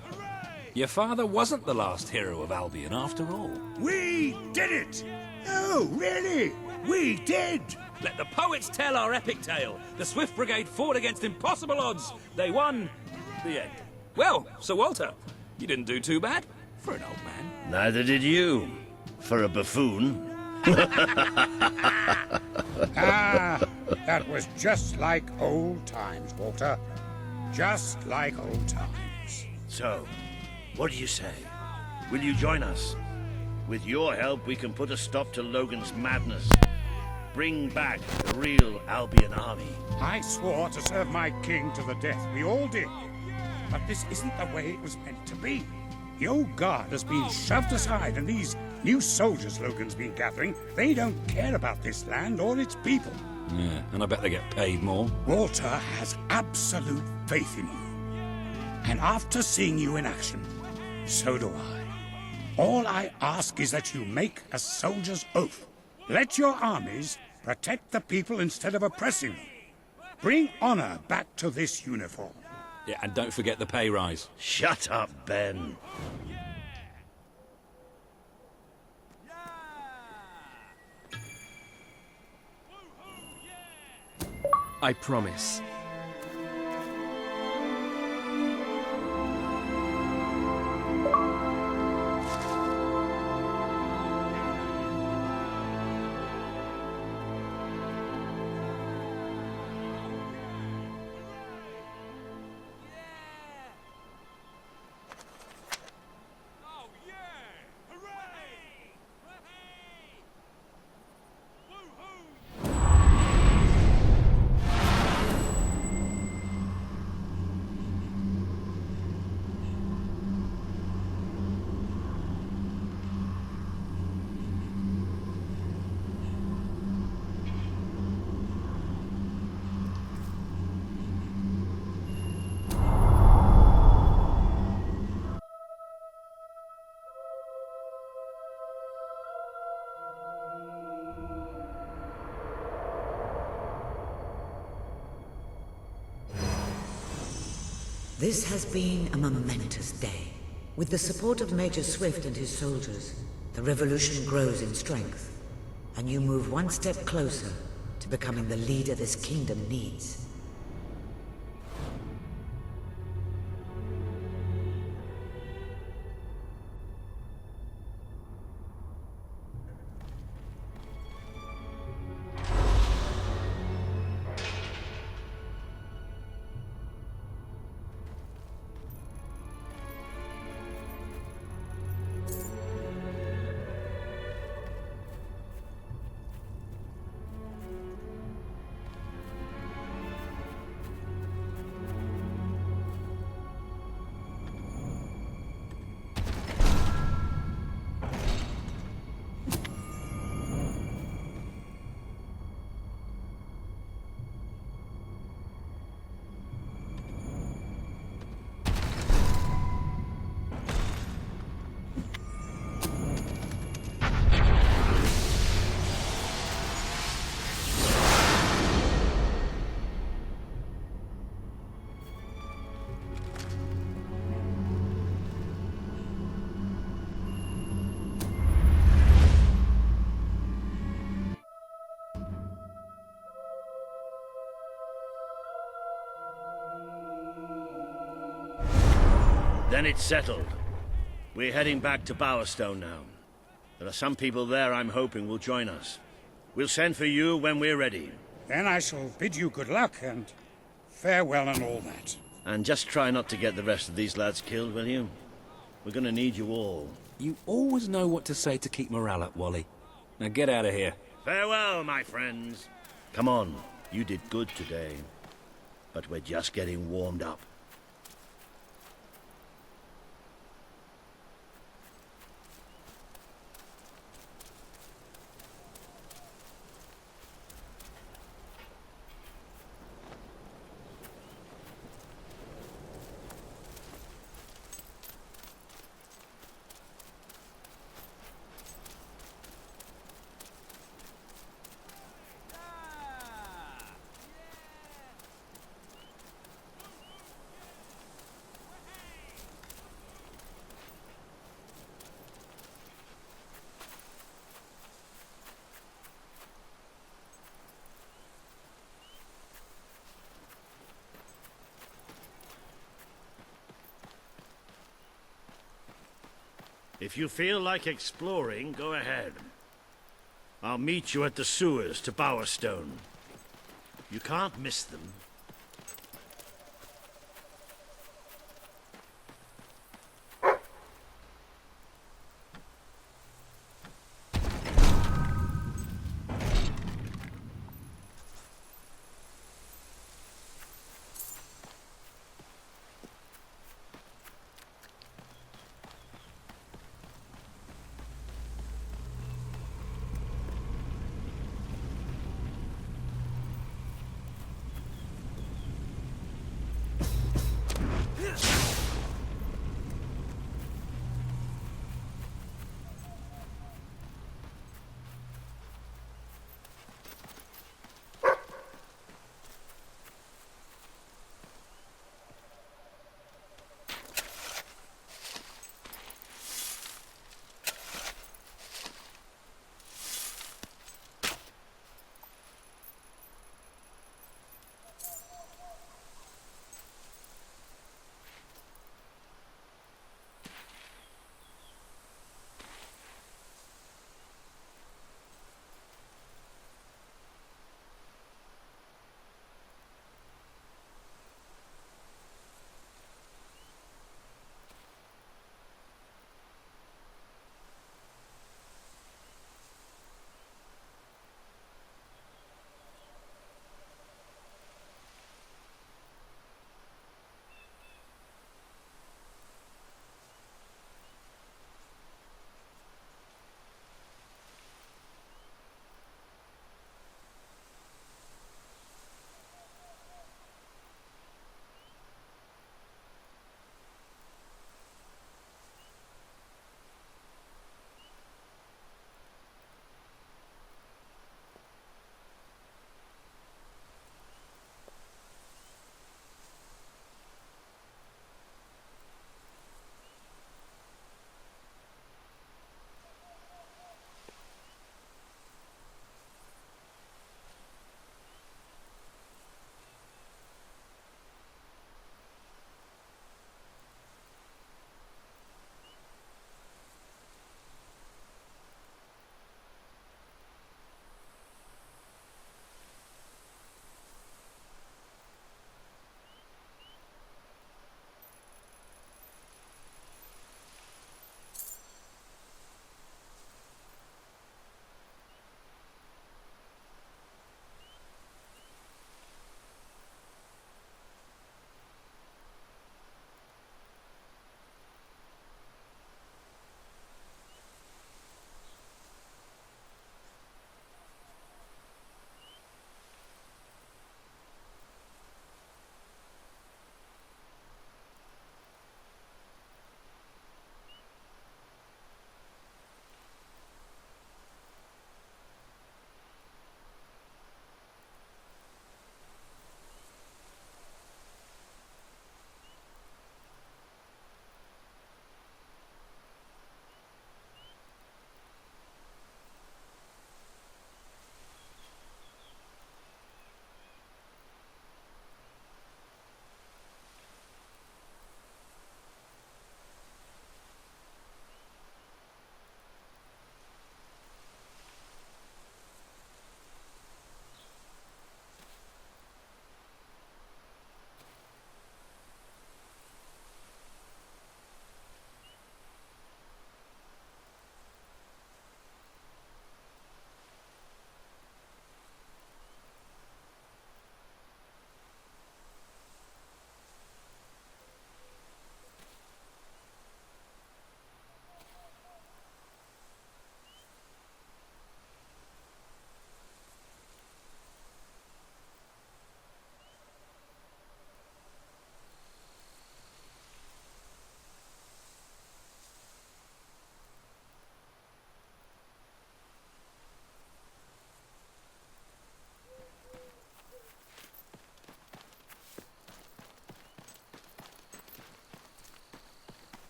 your father wasn't the last hero of Albion after all. We did it! Oh, really? We did! Let the poets tell our epic tale. The Swift Brigade fought against impossible odds. They won. The end. Well, Sir Walter, you didn't do too bad for an old man. Neither did you, for a buffoon. That was just like old times, Walter. Just like old times. So, what do you say? Will you join us? With your help, we can put a stop to Logan's madness. Bring back the real Albion army. I swore to serve my king to the death. We all did. But this isn't the way it was meant to be. The old guard has been shoved aside, and these new soldiers Logan's been gathering, they don't care about this land or its people. Yeah, and I bet they get paid more. Walter has absolute faith in you. And after seeing you in action, so do I. All I ask is that you make a soldier's oath. Let your armies protect the people instead of oppressing them. Bring honor back to this uniform. Yeah, and don't forget the pay rise. Shut up, Ben. I promise. This has been a momentous day. With the support of Major Swift and his soldiers, the revolution grows in strength, and you move one step closer to becoming the leader this kingdom needs. Then it's settled. We're heading back to Bowerstone now. There are some people there I'm hoping will join us. We'll send for you when we're ready. Then I shall bid you good luck and farewell and all that. And just try not to get the rest of these lads killed, will you? We're gonna need you all. You always know what to say to keep morale up, Wally. Now get out of here. Farewell, my friends. Come on, you did good today. But we're just getting warmed up. If you feel like exploring, go ahead. I'll meet you at the sewers to Bowerstone. You can't miss them.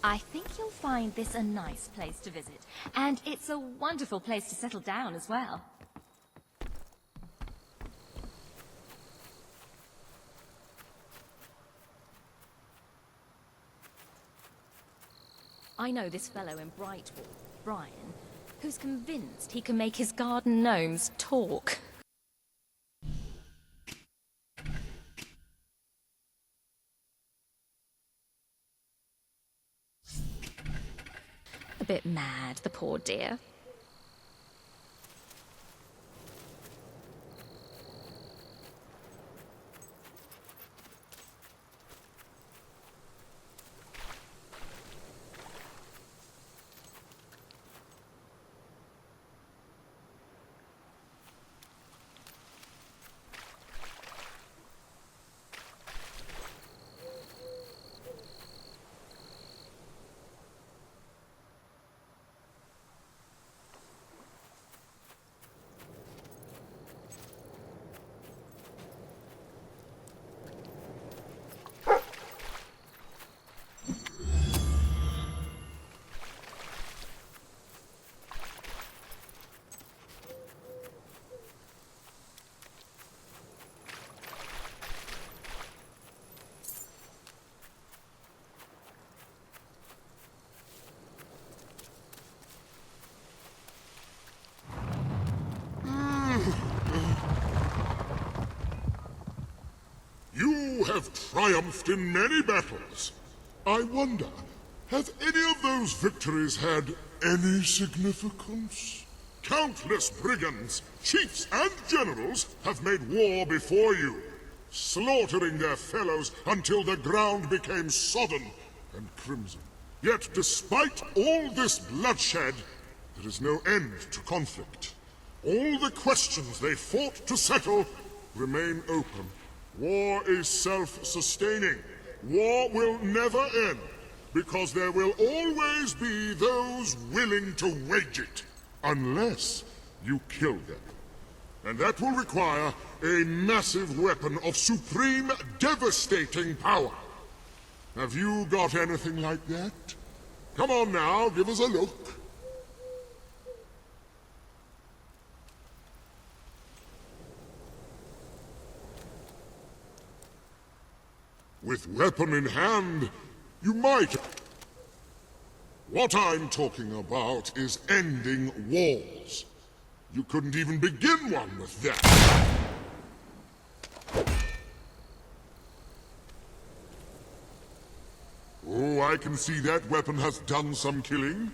I think you'll find this a nice place to visit. And it's a wonderful place to settle down as well. I know this fellow in Brightwall, Brian, who's convinced he can make his garden gnomes talk. A bit mad, the poor dear. You have triumphed in many battles. I wonder, have any of those victories had any significance? Countless brigands, chiefs and generals have made war before you, slaughtering their fellows until the ground became sodden and crimson. Yet despite all this bloodshed, there is no end to conflict. All the questions they fought to settle remain open. War is self-sustaining. War will never end, because there will always be those willing to wage it, unless you kill them. And that will require a massive weapon of supreme, devastating power. Have you got anything like that? Come on now, give us a look. With weapon in hand, you might... What I'm talking about is ending wars. You couldn't even begin one with that. Oh, I can see that weapon has done some killing.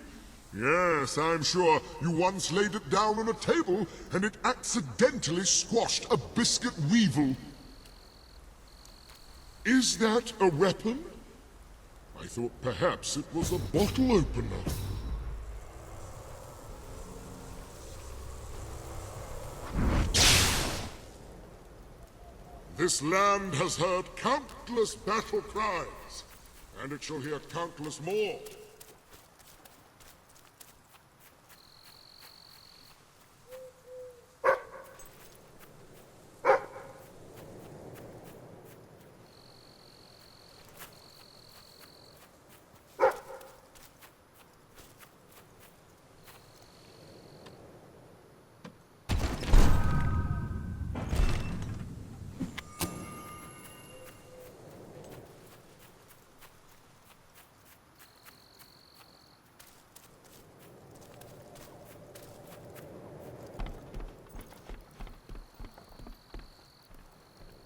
Yes, I'm sure you once laid it down on a table and it accidentally squashed a biscuit weevil. Is that a weapon? I thought perhaps it was a bottle opener. This land has heard countless battle cries, and it shall hear countless more.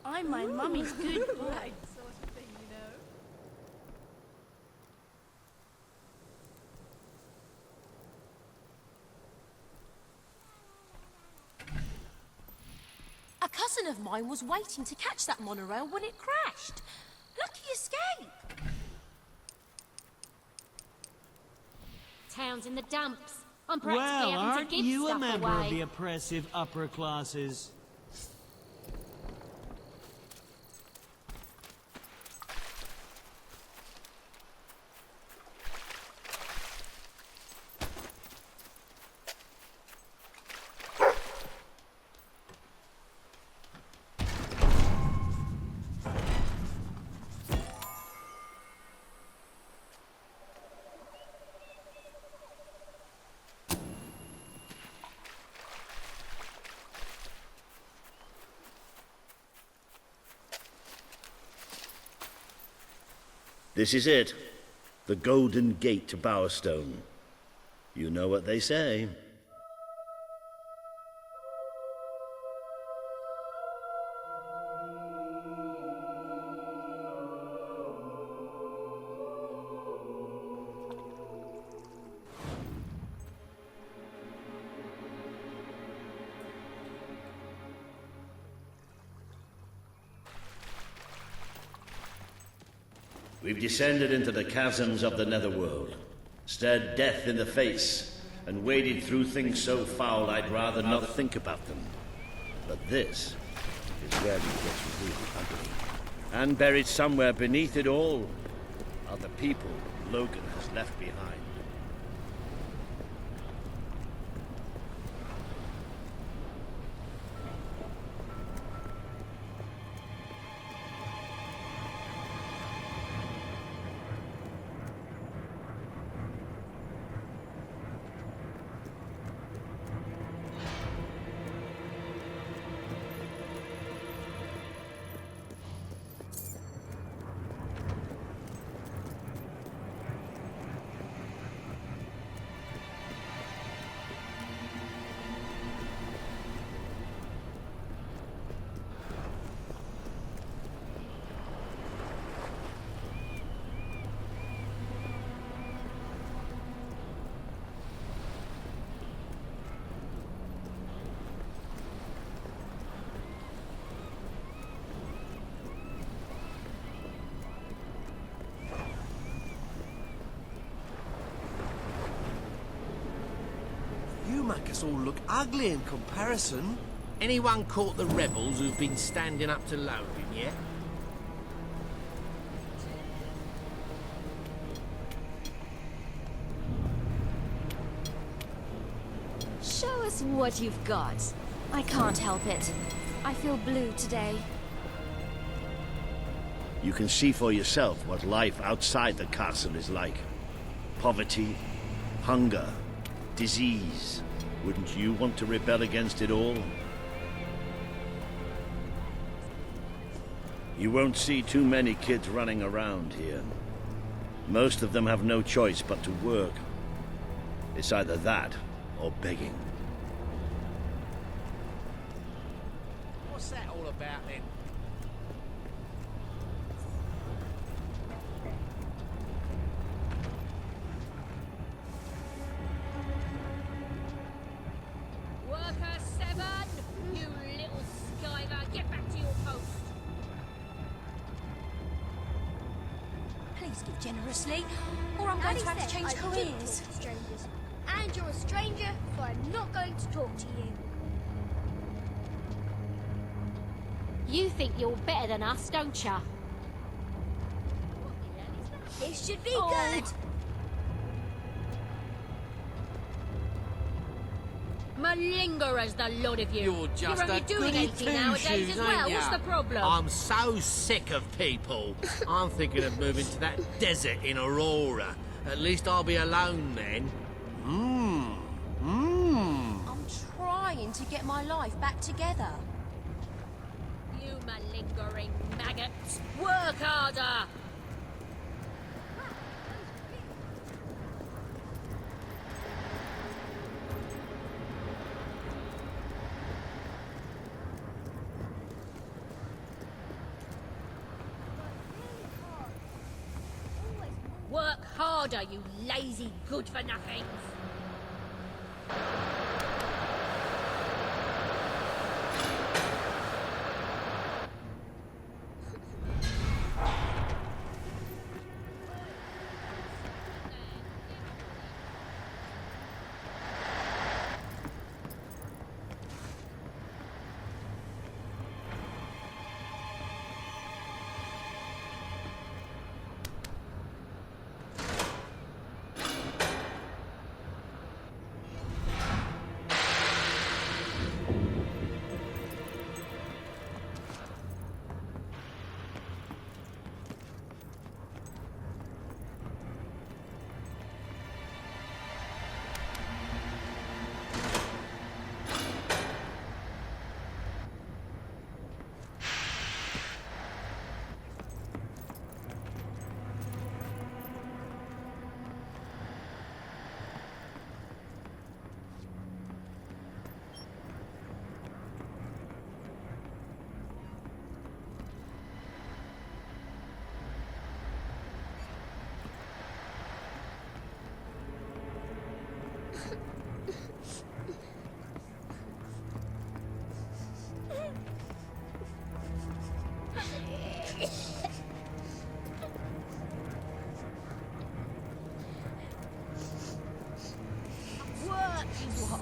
I'm my mummy's good boy. A cousin of mine was waiting to catch that monorail when it crashed. Lucky escape. Town's in the dumps. I'm practically Well, having aren't to give you a stuff member away. of the oppressive upper classes? This is it. The Golden Gate to Bowerstone. You know what they say. We've descended into the chasms of the netherworld, stared death in the face, and waded through things so foul I'd rather not think about them. But this is where it gets really ugly. And buried somewhere beneath it all are the people Logan has left behind. You make us all look ugly in comparison. Anyone caught the rebels who've been standing up to Logan yet? Show us what you've got. I can't help it. I feel blue today. You can see for yourself what life outside the castle is like. Poverty, hunger, disease. Wouldn't you want to rebel against it all? You won't see too many kids running around here. Most of them have no choice but to work. It's either that or begging. What's that all about then? Worker 7, you little skiver, get back to your post. Please give generously, or I'm going to have to change careers. Strangers. And you're a stranger, so I'm not going to talk to you. You think you're better than us, don't ya? This should be good. Malingerers, the lot of you. You're just only a doing goody 80 nowadays two-shoes, as well. ain't ya? What's the problem? I'm so sick of people. I'm thinking of moving to that desert in Aurora. At least I'll be alone then. I'm trying to get my life back together. You malingering maggots, work harder! Work harder, you lazy good-for-nothings!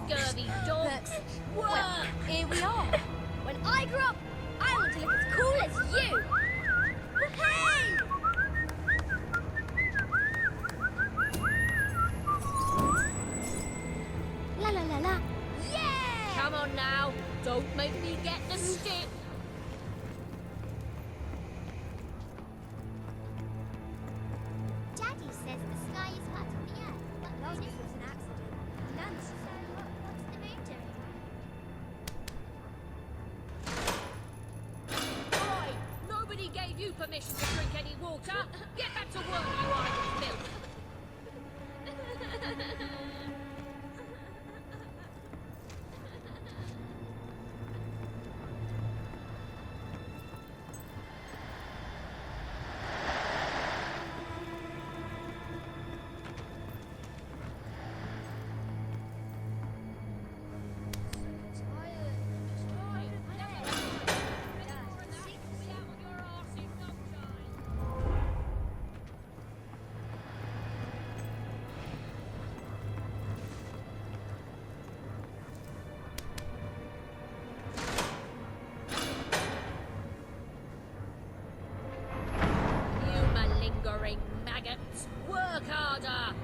scurvy dogs. Well, here we are. When I grow up, I want to look as cool as you. Hey! La la la la. Yeah! Come on now. Don't make me get the stick. Daddy says the sky is flat on the earth, but well, this was an accident. None. So what's the moon doing? Oi! Nobody gave you permission to drink any water. Get back to work, you Irish milk. Maggots, work harder!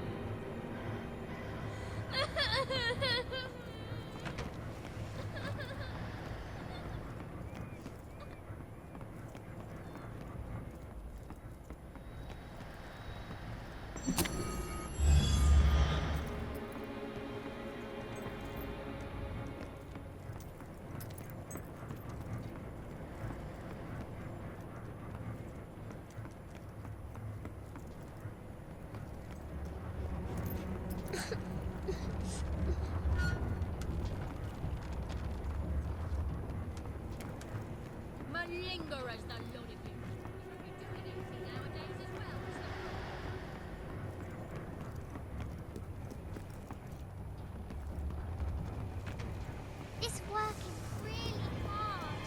Malingerers, the lot of you. You're doing anything nowadays as well, This work is really hard.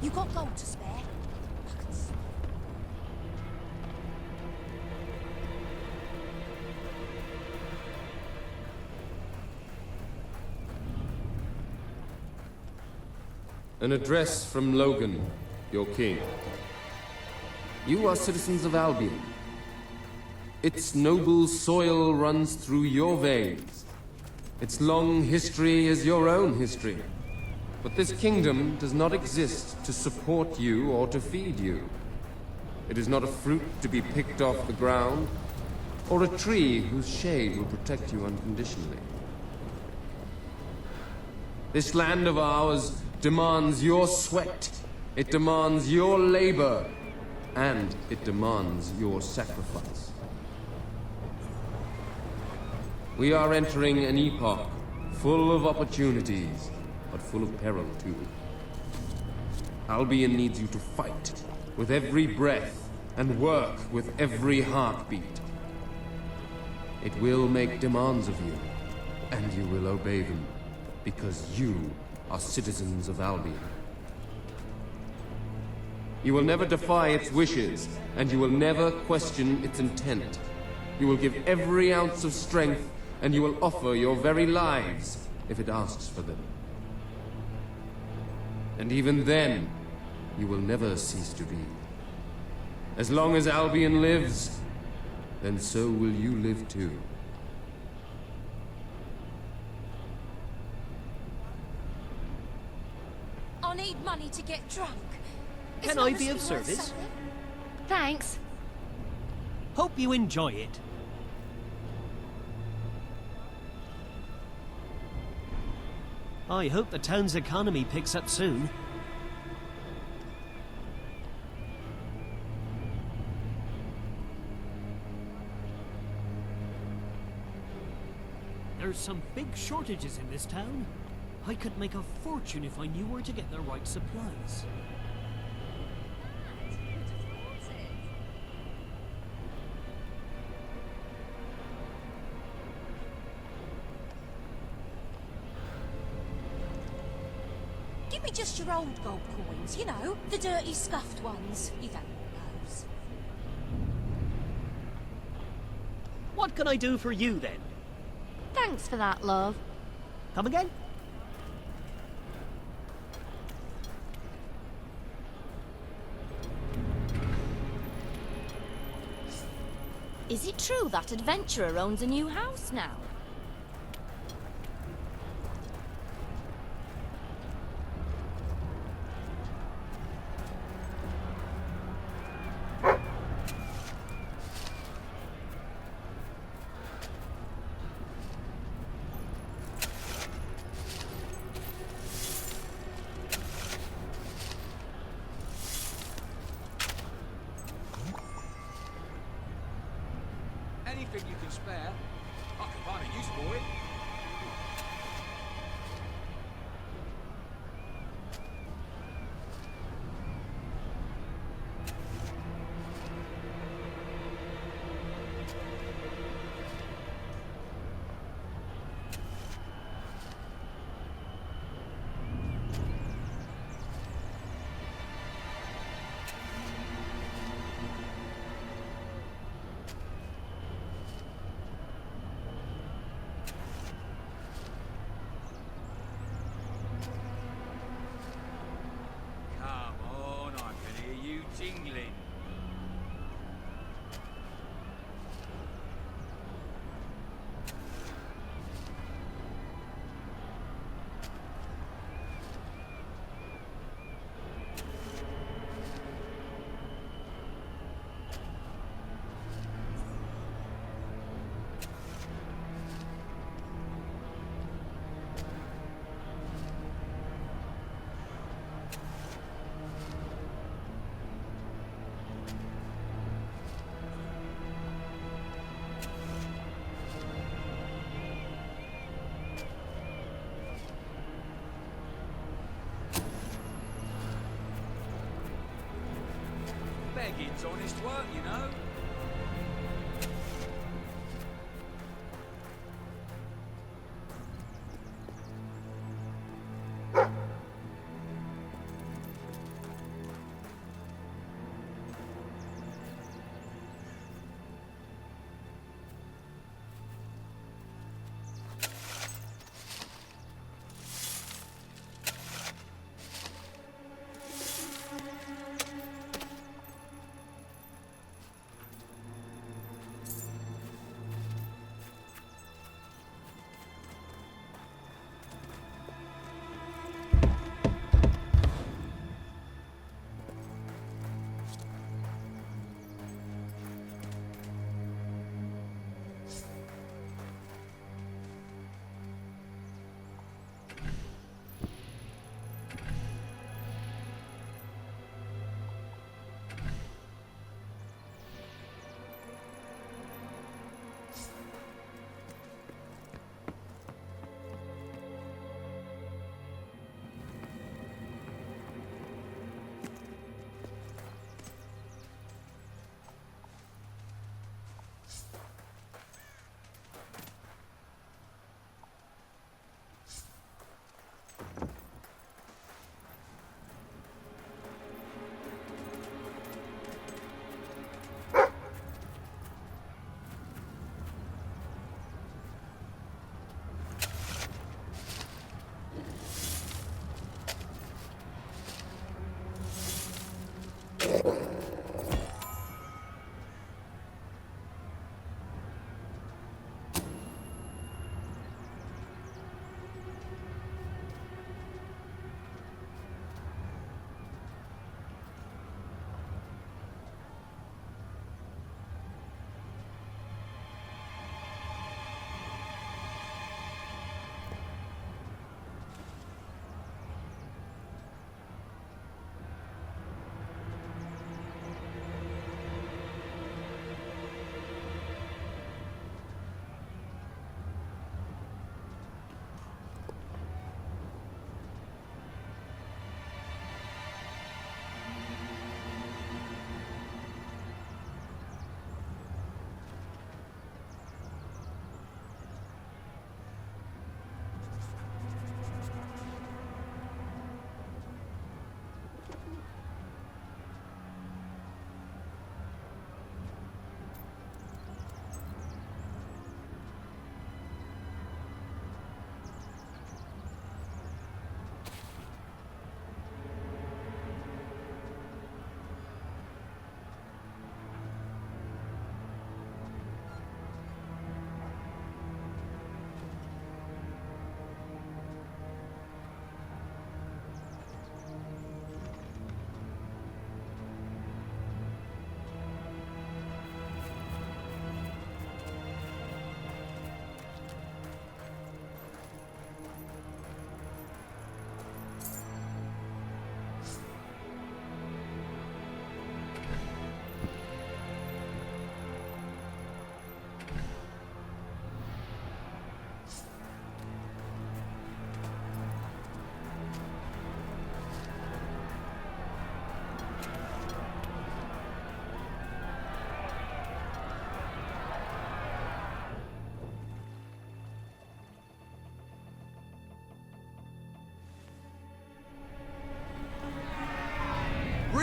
You got gold to spare? An address from Logan, your king. You are citizens of Albion. Its noble soil runs through your veins. Its long history is your own history. But this kingdom does not exist to support you or to feed you. It is not a fruit to be picked off the ground, or a tree whose shade will protect you unconditionally. This land of ours demands your sweat, it demands your labor, and it demands your sacrifice. We are entering an epoch full of opportunities, but full of peril too. Albion needs you to fight with every breath and work with every heartbeat. It will make demands of you, and you will obey them, because you are citizens of Albion. You will never defy its wishes, and you will never question its intent. You will give every ounce of strength, and you will offer your very lives if it asks for them. And even then, you will never cease to be. As long as Albion lives, then so will you live too. I need money to get drunk. Can I be of service? Thanks. Hope you enjoy it. I hope the town's economy picks up soon. There's some big shortages in this town. I could make a fortune if I knew where to get the right supplies. Give me just your old gold coins, you know, the dirty, scuffed ones. You don't want those. What can I do for you then? Thanks for that, love. Come again? Is it true that adventurer owns a new house now? Anything you can spare, I can find a use for it. Come on, I can hear you tingling. Begging's honest work, you know.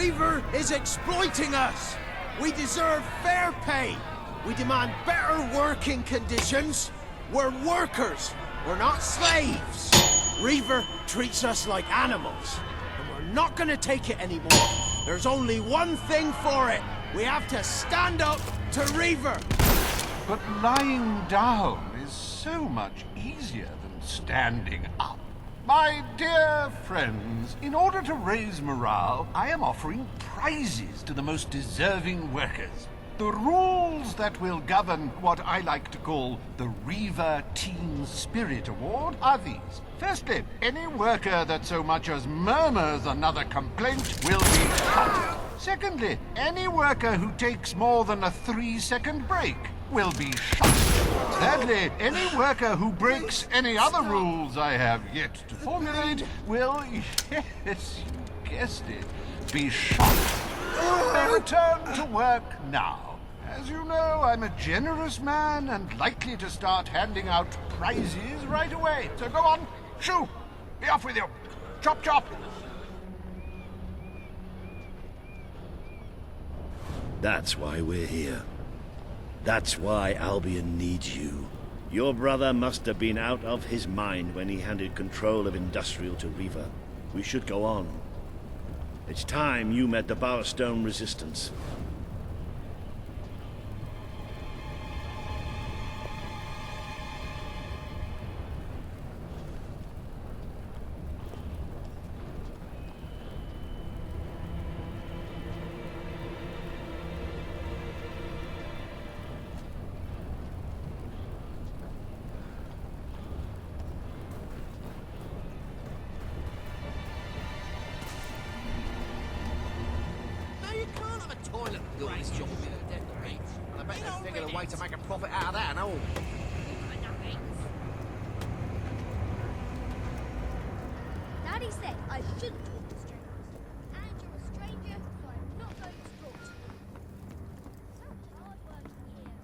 Reaver is exploiting us! We deserve fair pay! We demand better working conditions! We're workers! We're not slaves! Reaver treats us like animals, and we're not gonna take it anymore. There's only one thing for it. We have to stand up to Reaver! But lying down is so much easier than standing up. My dear friends, in order to raise morale, I am offering prizes to the most deserving workers. The rules that will govern what I like to call the Reaver Team Spirit Award are these. Firstly, any worker that so much as murmurs another complaint will be shot. Secondly, any worker who takes more than a 3-second break will be shot. Thirdly, any worker who breaks any other rules I have yet to formulate will, yes, you guessed it, be shot. You may return to work now. As you know, I'm a generous man and likely to start handing out prizes right away. So go on, shoo! Be off with you! Chop chop! That's why we're here. That's why Albion needs you. Your brother must have been out of his mind when he handed control of Industrial to Reaver. We should go on. It's time you met the Bowerstone Resistance. Toilet built this job will be the death of me. And I bet they've figured a way to make a profit out of that and all. Daddy said I shouldn't talk to strangers. And you're a stranger, so I'm not going to talk to you. So hard working here.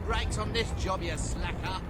Brakes on this job, you slacker.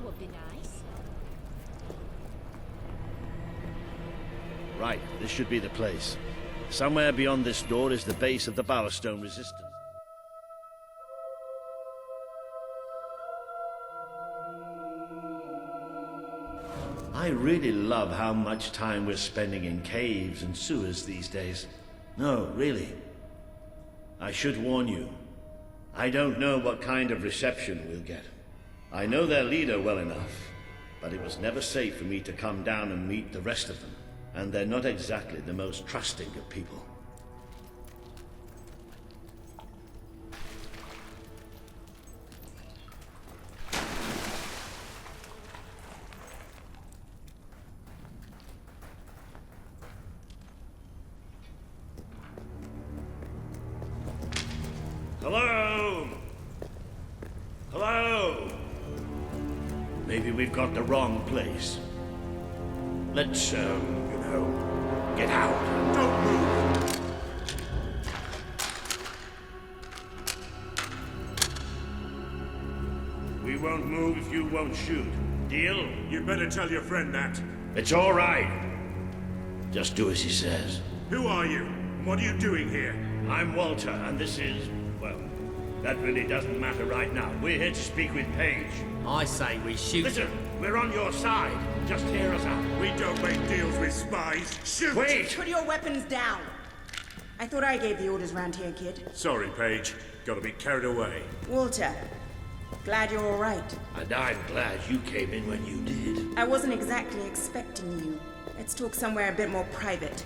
would be nice. Right, this should be the place. Somewhere beyond this door is the base of the Bowerstone Resistance. I really love how much time we're spending in caves and sewers these days. No, really. I should warn you. I don't know what kind of reception we'll get. I know their leader well enough, but it was never safe for me to come down and meet the rest of them. And they're not exactly the most trusting of people. Hello? Hello? Maybe we've got the wrong place. Let's, get out. Don't move. We won't move if you won't shoot. Deal? You better tell your friend that. It's all right. Just do as he says. Who are you? What are you doing here? I'm Walter, and this is, well, that really doesn't matter right now. We're here to speak with Paige. I say we shoot. Listen, we're on your side. Just hear us out. We don't make deals with spies. Shoot! Wait! Put your weapons down. I thought I gave the orders round here, kid. Sorry, Paige. Gotta be carried away. Walter, glad you're all right. And I'm glad you came in when you did. I wasn't exactly expecting you. Let's talk somewhere a bit more private.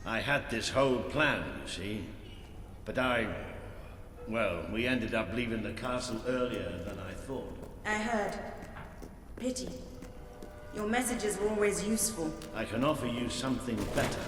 I had this whole plan, you see. But well, we ended up leaving the castle earlier than I thought. I heard. Pity. Your messages were always useful. I can offer you something better.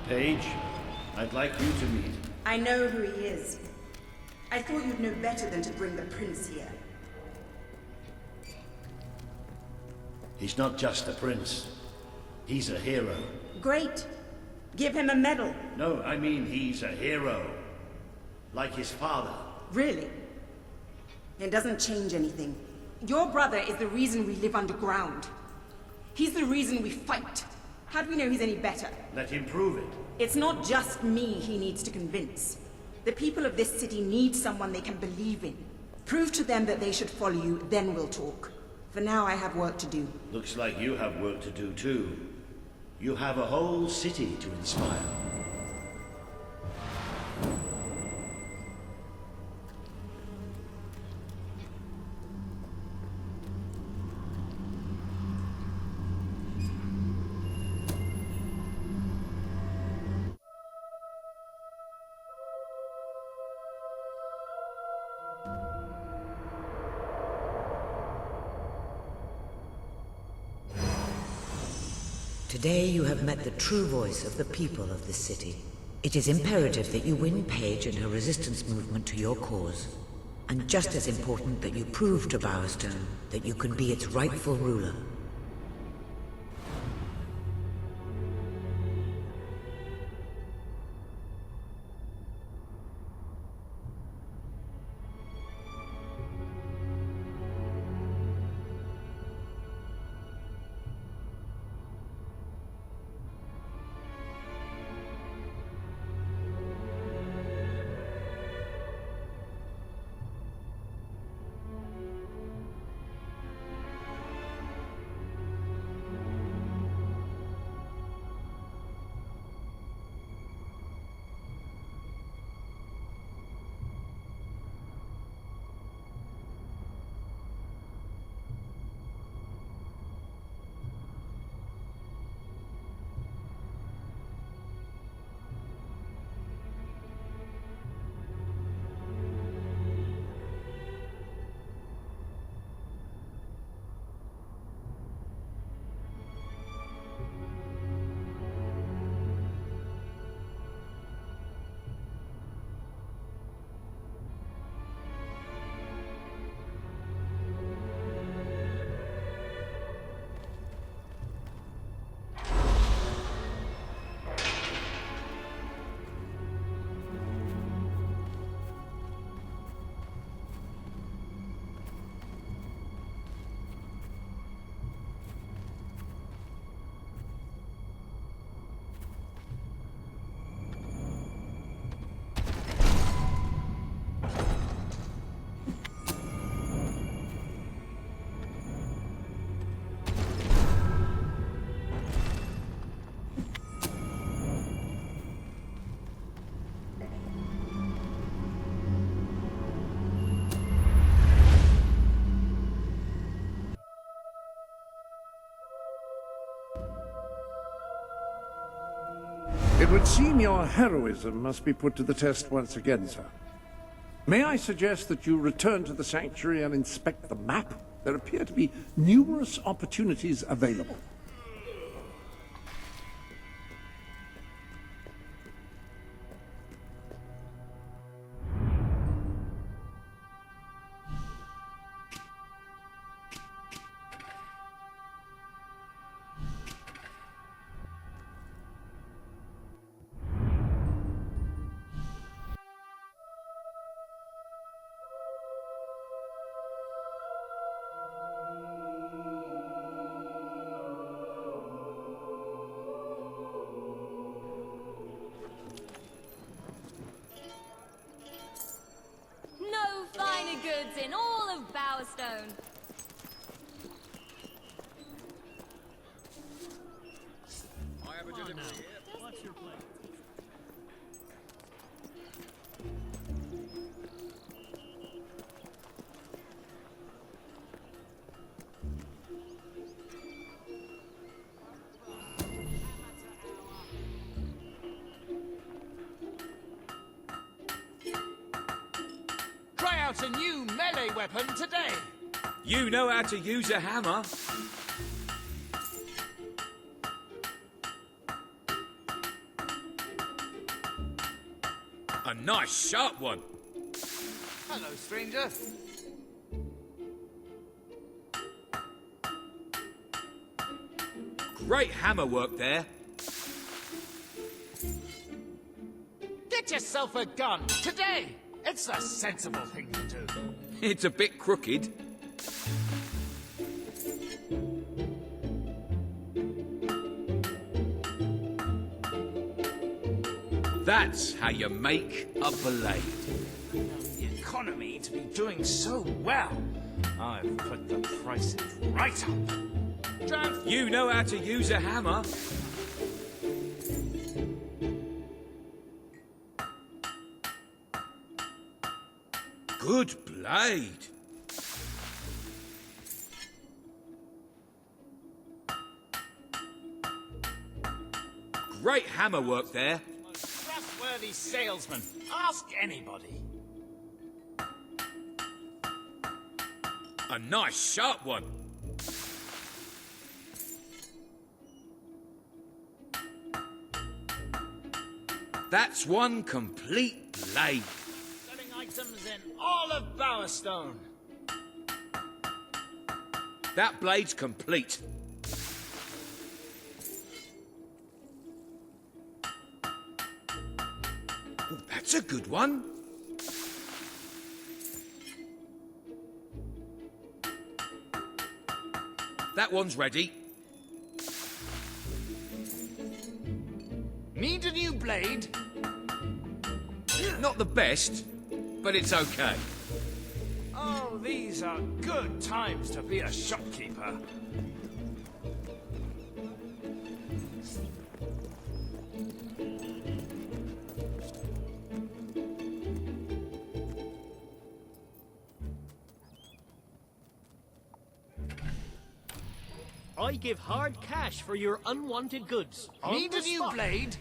Paige, I'd like you to meet him. I know who he is. I thought you'd know better than to bring the prince here. He's not just a prince. He's a hero. Great. Give him a medal. No, I mean he's a hero. Like his father. Really? It doesn't change anything. Your brother is the reason we live underground. He's the reason we fight. How do we know he's any better? Let him prove it. It's not just me he needs to convince. The people of this city need someone they can believe in. Prove to them that they should follow you, then we'll talk. For now, I have work to do. Looks like you have work to do too. You have a whole city to inspire. Today you have met the true voice of the people of this city. It is imperative that you win Paige and her resistance movement to your cause. And just as important that you prove to Bowerstone that you can be its rightful ruler. It would seem your heroism must be put to the test once again, sir. May I suggest that you return to the sanctuary and inspect the map? There appear to be numerous opportunities available. No finer goods in all of Bowerstone. I have a delivery here. What's your plan? Try out a new melee weapon today. You know how to use a hammer. A nice sharp one. Hello, stranger. Great hammer work there. Get yourself a gun today. It's a sensible thing to do. It's a bit crooked. That's how you make a blade. The economy to be doing so well. I've put the prices right up. You know how to use a hammer. Good blade. Great hammer work there. Trustworthy salesman. Ask anybody. A nice sharp one. That's one complete blade. Selling items in all of Bowerstone. That blade's complete. Oh, that's a good one. That one's ready. Need a new blade? Not the best, but it's okay. Oh, these are good times to be a shopkeeper. I give hard cash for your unwanted goods. Need a new blade?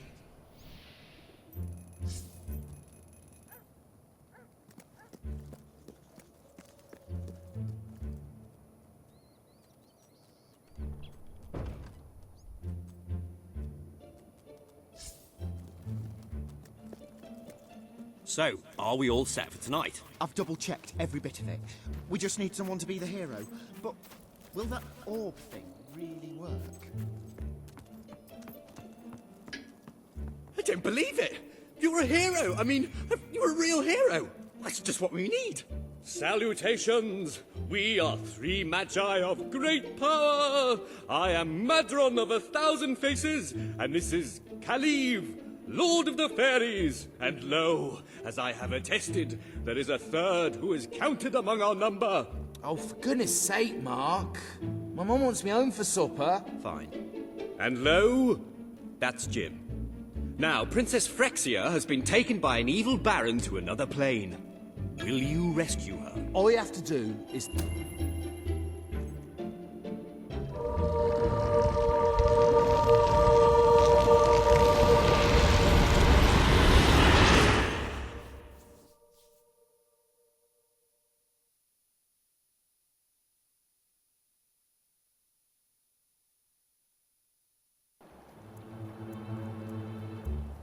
So, are we all set for tonight? I've double-checked every bit of it. We just need someone to be the hero. But will that orb thing really work? I don't believe it! You're a hero! I mean, you're a real hero! That's just what we need! Salutations! We are three magi of great power! I am Madron of 1,000 Faces, and this is Kaliv, Lord of the Fairies. And lo, as I have attested, there is a third who is counted among our number. Oh, for goodness sake, Mark. My mum wants me home for supper. Fine. And lo, that's Jim. Now, Princess Frexia has been taken by an evil baron to another plane. Will you rescue her? All you have to do is...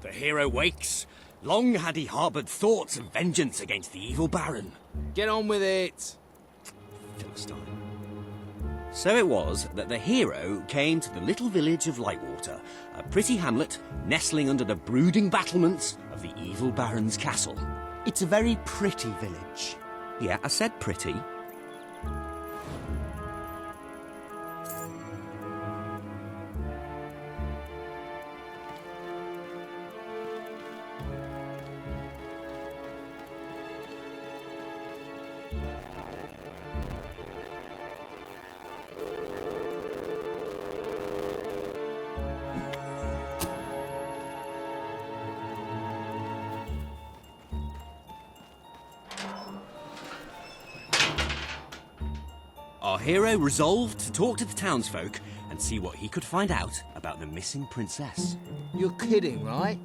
The hero wakes. Long had he harboured thoughts of vengeance against the evil baron. Get on with it. Philistine. So it was that the hero came to the little village of Lightwater, a pretty hamlet nestling under the brooding battlements of the evil baron's castle. It's a very pretty village. Yeah, I said pretty. Our hero resolved to talk to the townsfolk and see what he could find out about the missing princess. You're kidding, right?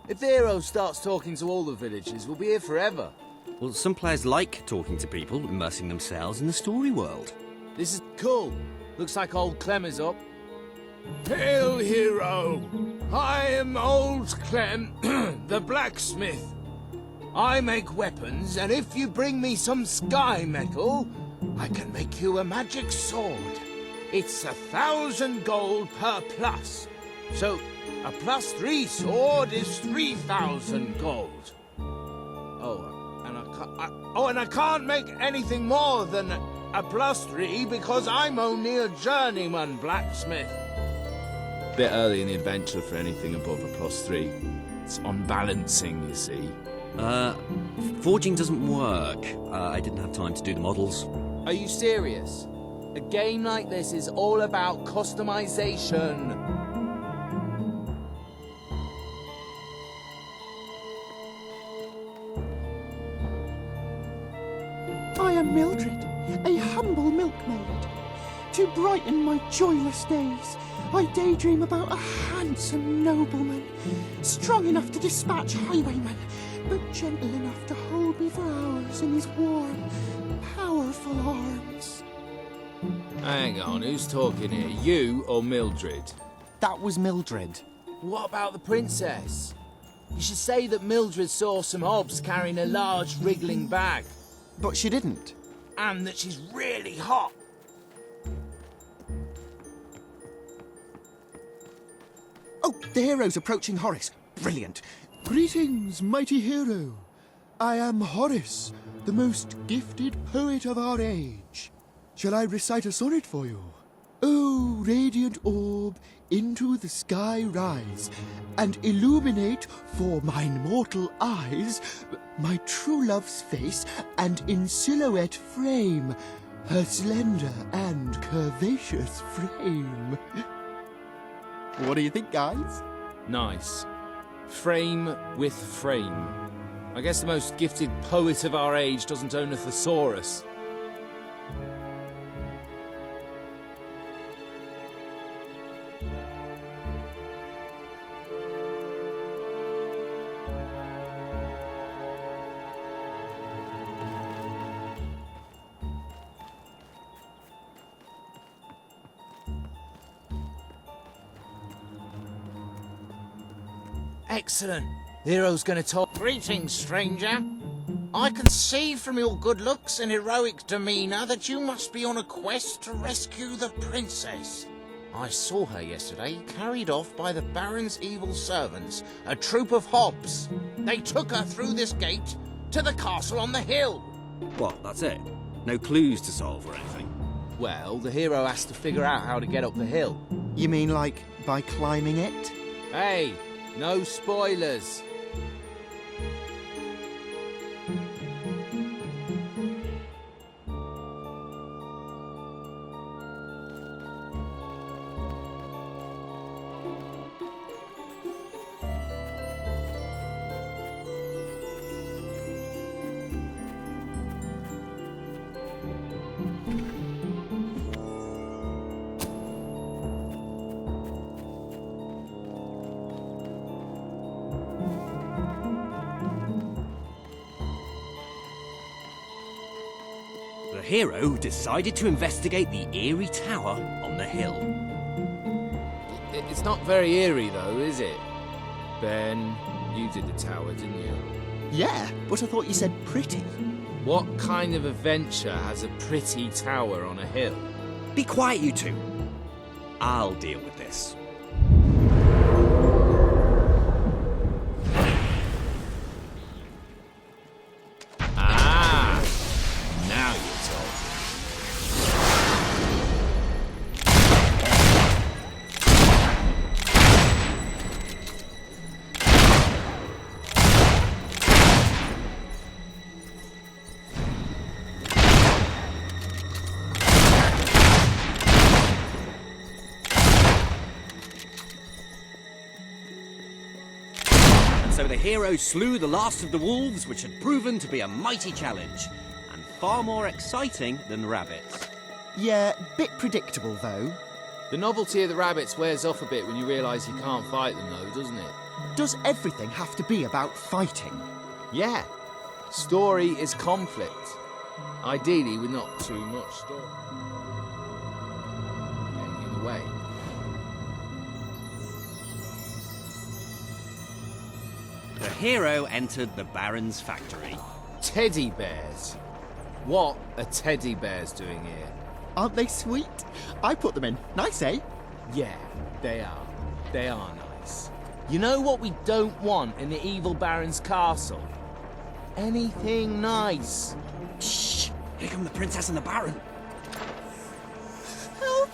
If the hero starts talking to all the villagers, we'll be here forever. Well, some players like talking to people, immersing themselves in the story world. This is cool. Looks like old Clem is up. Hail, hero! I am old Clem, the blacksmith. I make weapons, and if you bring me some sky metal, I can make you a magic sword. It's 1,000 gold per plus. So, a +3 sword is 3,000 gold. And I can't make anything more than a +3 because I'm only a journeyman blacksmith. Bit early in the adventure for anything above a +3. It's unbalancing, you see. Forging doesn't work. I didn't have time to do the models. Are you serious? A game like this is all about customization. I am Mildred, a humble milkmaid. To brighten my joyless days, I daydream about a handsome nobleman, strong enough to dispatch highwaymen, but gentle enough to hold me for hours in his warm, powerful arms. Hang on, who's talking here? You or Mildred? That was Mildred. What about the princess? You should say that Mildred saw some hobs carrying a large wriggling bag. But she didn't. And that she's really hot. Oh, the hero's approaching Horace. Brilliant. Greetings, mighty hero. I am Horace, the most gifted poet of our age. Shall I recite a sonnet for you? Oh, radiant orb, into the sky rise, and illuminate for mine mortal eyes my true love's face, and in silhouette frame her slender and curvaceous frame. What do you think, guys? Nice. Frame with frame. I guess the most gifted poet of our age doesn't own a thesaurus. Excellent. The hero's going to talk. Greetings, stranger. I can see from your good looks and heroic demeanour that you must be on a quest to rescue the princess. I saw her yesterday, carried off by the Baron's evil servants, a troop of hobs. They took her through this gate to the castle on the hill. What, that's it? No clues to solve or anything? Well, the hero has to figure out how to get up the hill. You mean like by climbing it? Hey, no spoilers. The hero decided to investigate the eerie tower on the hill. It's not very eerie, though, is it? Ben, you did the tower, didn't you? Yeah, but I thought you said pretty. What kind of adventure has a pretty tower on a hill? Be quiet, you two. I'll deal with this. Ah! Now you're talking. So the hero slew the last of the wolves, which had proven to be a mighty challenge, and far more exciting than rabbits. Yeah, bit predictable though. The novelty of the rabbits wears off a bit when you realise you can't fight them, though, doesn't it? Does everything have to be about fighting? Yeah. Story is conflict. Ideally, with not too much story getting in the way. The hero entered the Baron's factory. Teddy bears? What are teddy bears doing here? Aren't they sweet? I put them in. Nice, eh? Yeah, they are. They are nice. You know what we don't want in the evil Baron's castle? Anything nice. Shh! Here come the Princess and the Baron. Help!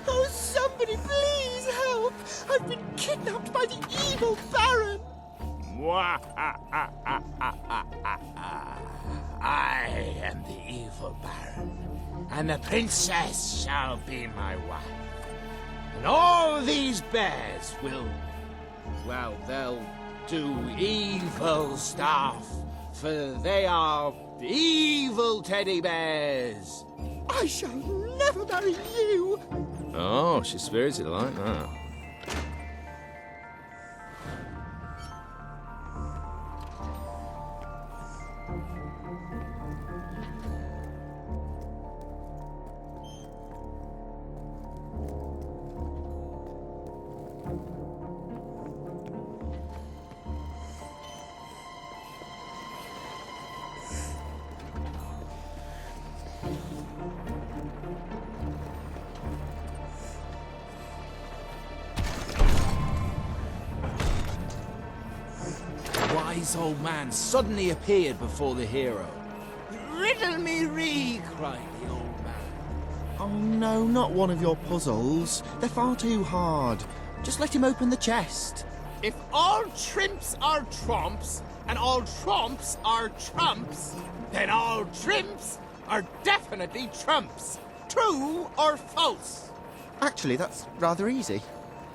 Oh, somebody please help! I've been kidnapped by the evil Baron! I am the evil Baron, and the princess shall be my wife. And all these bears will, well, they'll do evil stuff, for they are the evil teddy bears. I shall never marry you! Oh, she's spirited like that. Wise old man suddenly appeared before the hero. Riddle me ree, cried the old man. Oh no, not one of your puzzles. They're far too hard. Just let him open the chest. If all trimps are trumps, and all trumps are trumps, then all trimps are definitely trumps. True or false? Actually, that's rather easy.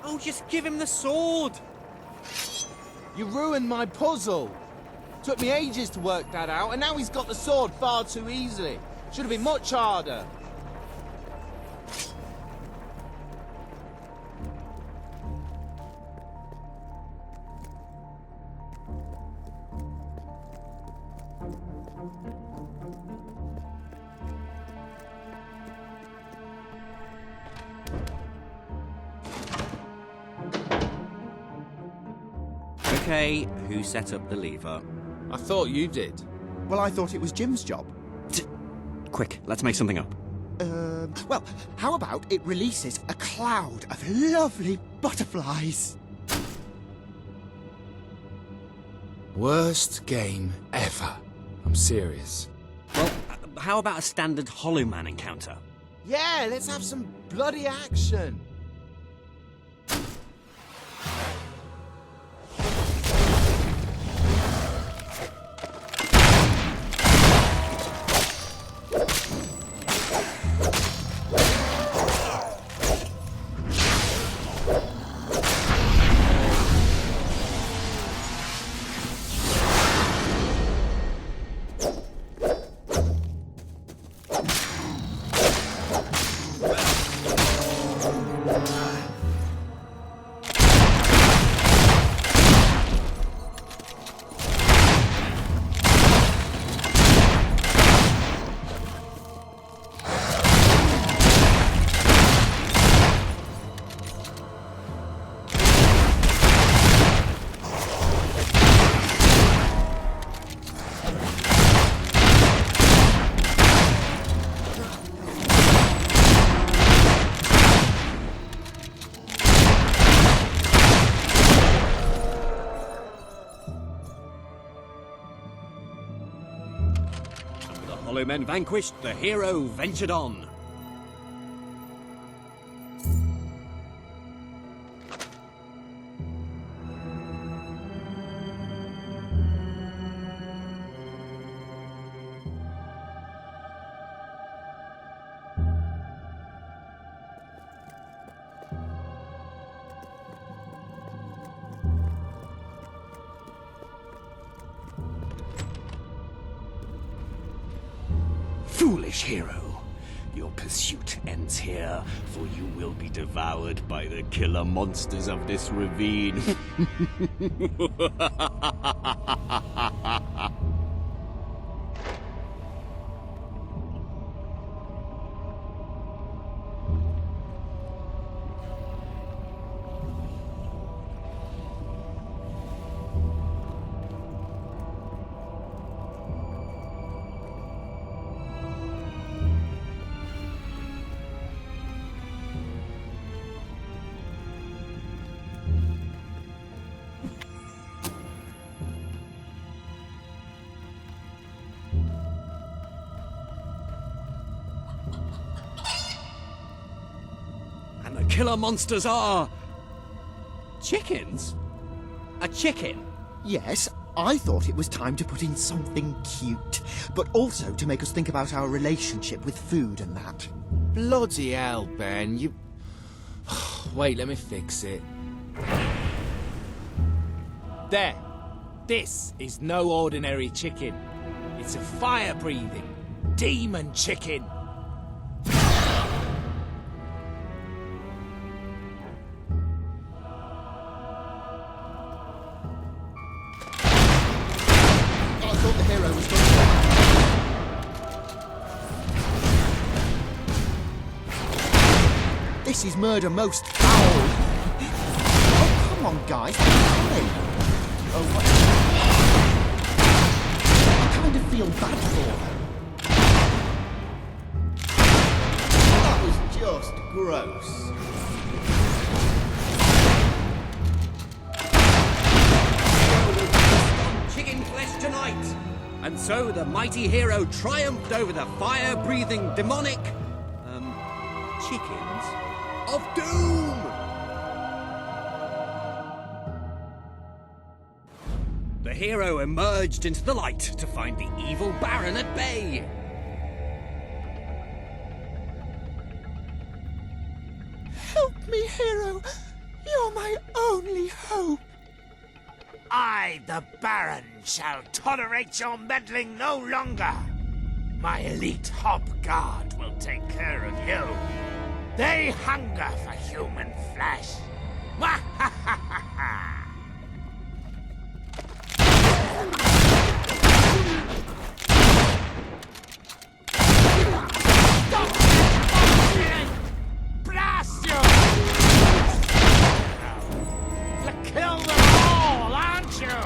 Oh, just give him the sword. You ruined my puzzle. Took me ages to work that out, and now he's got the sword far too easily. Should have been much harder. Okay, who set up the lever? I thought you did. Well, I thought it was Jim's job. Quick, let's make something up. Well, how about it releases a cloud of lovely butterflies? Worst game ever. I'm serious. Well, how about a standard Hollow Man encounter? Yeah, let's have some bloody action. Hollow men vanquished, the hero ventured on. Foolish hero, your pursuit ends here, for you will be devoured by the killer monsters of this ravine. killer monsters are... chickens? A chicken? Yes, I thought it was time to put in something cute, but also to make us think about our relationship with food and that. Bloody hell, Ben, you... Wait, let me fix it. There. This is no ordinary chicken. It's a fire-breathing demon chicken. I thought the hero was going to... This is murder most foul. Oh, come on, guys. Oh, what? I kind of feel bad for her. That was just gross. Chicken flesh tonight! And so the mighty hero triumphed over the fire-breathing demonic... chickens of doom! The hero emerged into the light to find the evil Baron at bay. Help me, hero. You're my only hope. I, the Baron, shall tolerate your meddling no longer. My elite Hob Guard will take care of you. They hunger for human flesh. Wah-ha-ha-ha-ha! Blast you! You kill them all, aren't you?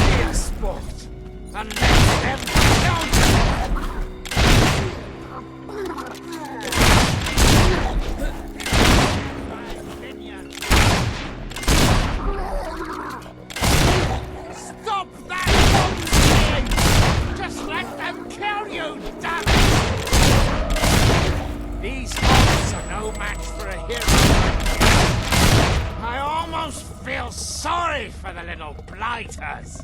Be a sport and let them kill you! Stop that bullshit! Just let them kill you, damn it! These hogs are no match for a hero like you. I almost feel sorry for the little blighters.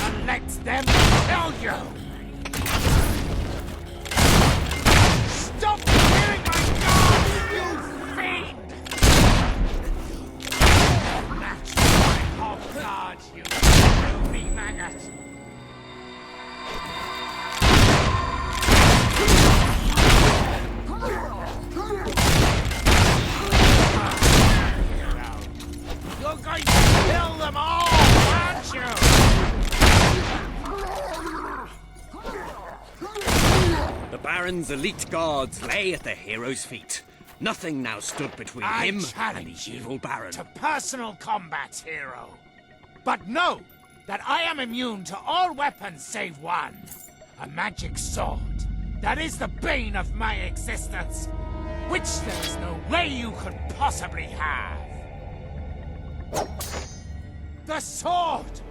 And let them kill you! Stop killing my guard, you fiend! That's my Hob Guard, you filthy maggot! You're going to kill them all, aren't you? The Baron's elite guards lay at the hero's feet. Nothing now stood between him and the evil Baron. To personal combat, hero. But know that I am immune to all weapons save one. A magic sword. That is the bane of my existence. Which there is no way you could possibly have. The sword!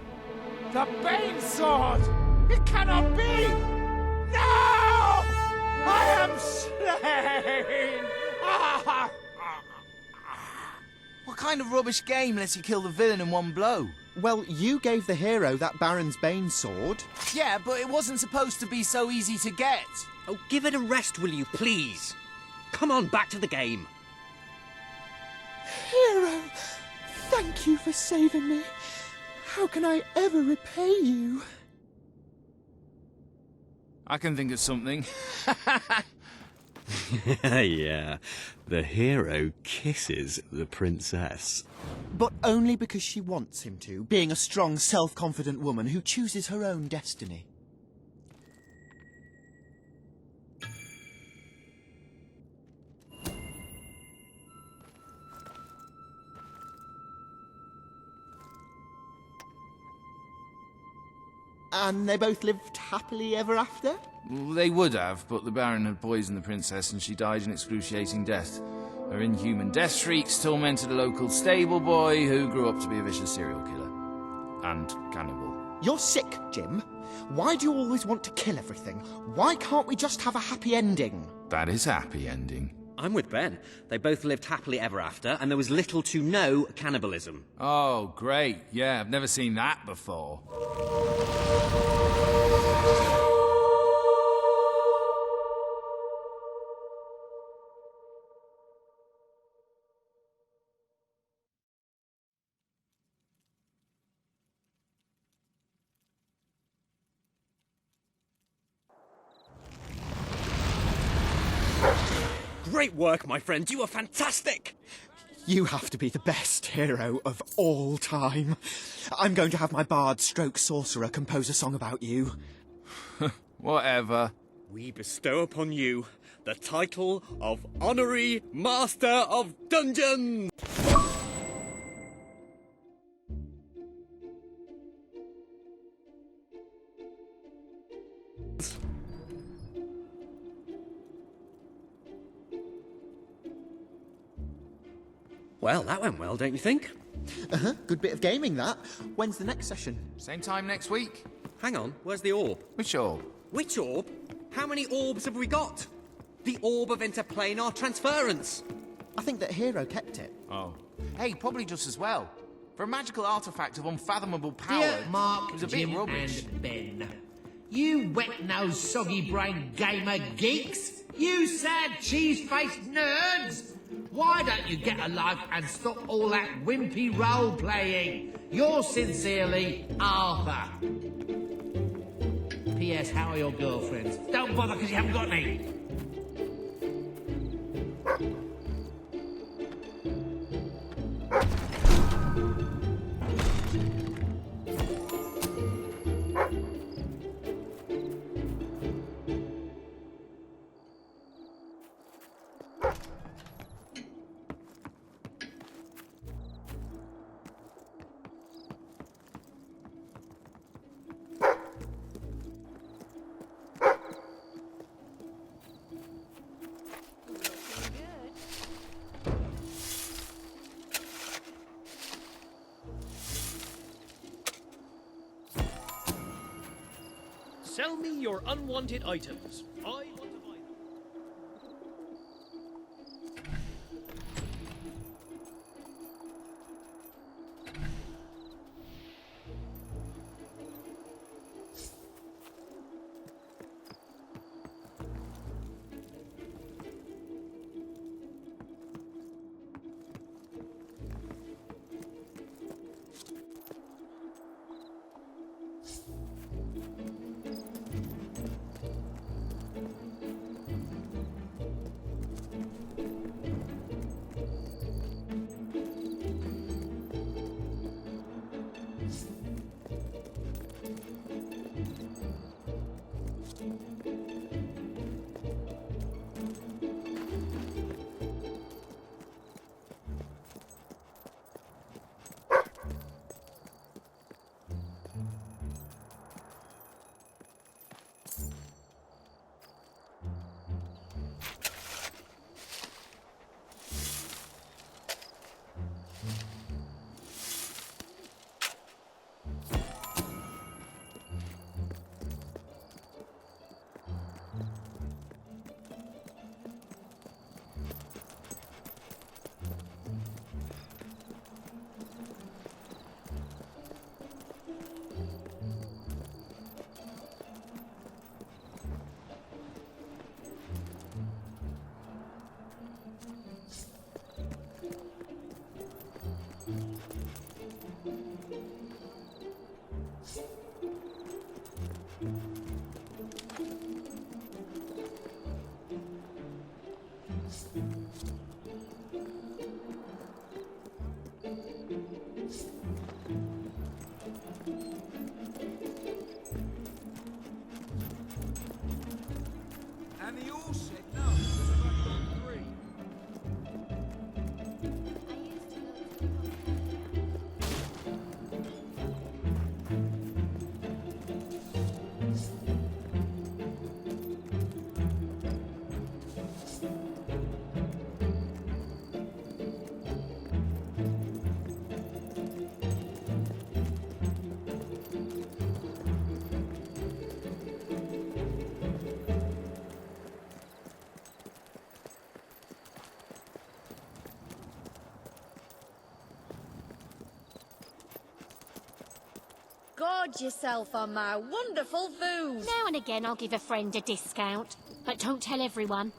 The Bane sword! It cannot be! No! I am slain! What kind of rubbish game lets you kill the villain in one blow? Well, you gave the hero that Baron's Bane sword. Yeah, but it wasn't supposed to be so easy to get. Oh, give it a rest, will you, please? Come on, back to the game. Hero, thank you for saving me. How can I ever repay you? I can think of something. Yeah, the hero kisses the princess. But only because she wants him to, being a strong, self-confident woman who chooses her own destiny. And they both lived happily ever after? Well, they would have, but the Baron had poisoned the princess and she died an excruciating death. Her inhuman death shrieks tormented a local stable boy who grew up to be a vicious serial killer. And cannibal. You're sick, Jim. Why do you always want to kill everything? Why can't we just have a happy ending? That is a happy ending. I'm with Ben. They both lived happily ever after, and there was little to no cannibalism. Oh, great. Yeah, I've never seen that before. Great work, my friend. You were fantastic. You have to be the best hero of all time. I'm going to have my bard stroke sorcerer compose a song about you. Whatever. We bestow upon you the title of Honorary Master of Dungeons. Well, that went well, don't you think? Uh-huh, good bit of gaming, that. When's the next session? Same time next week. Hang on, where's the orb? Which orb? Which orb? How many orbs have we got? The orb of interplanar transference. I think that Hero kept it. Oh. Hey, probably just as well. For a magical artifact of unfathomable power, Dear Mark, it was a Jim bit rubbish. and Ben. You wet-nosed, soggy-brained gamer geeks. You sad, cheese-faced nerds. Why don't you get a life and stop all that wimpy role-playing? Yours sincerely, Arthur. P.S. How are your girlfriends? Don't bother because you haven't got any. Sell me your unwanted items. I want to buy them. gorge yourself on my wonderful food. Now and again I'll give a friend a discount, but don't tell everyone.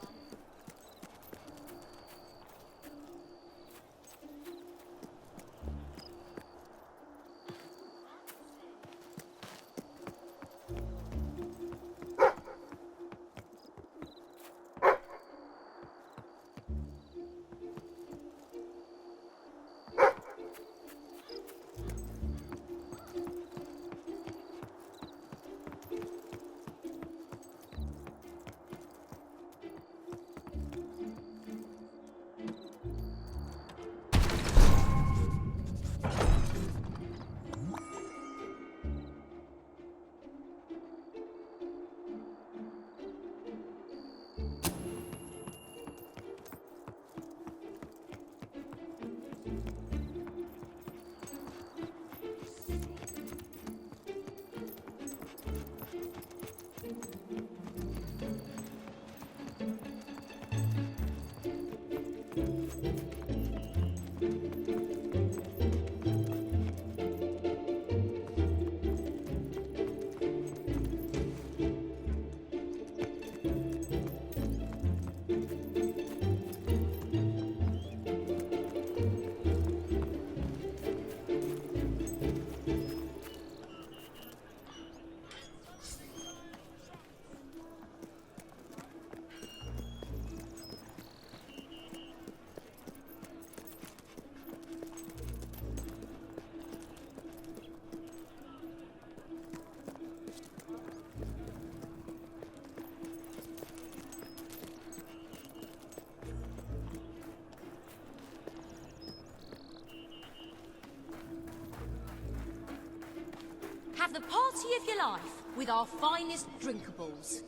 Have the party of your life with our finest drinkables.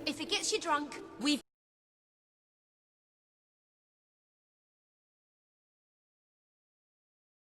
If it gets you drunk, we've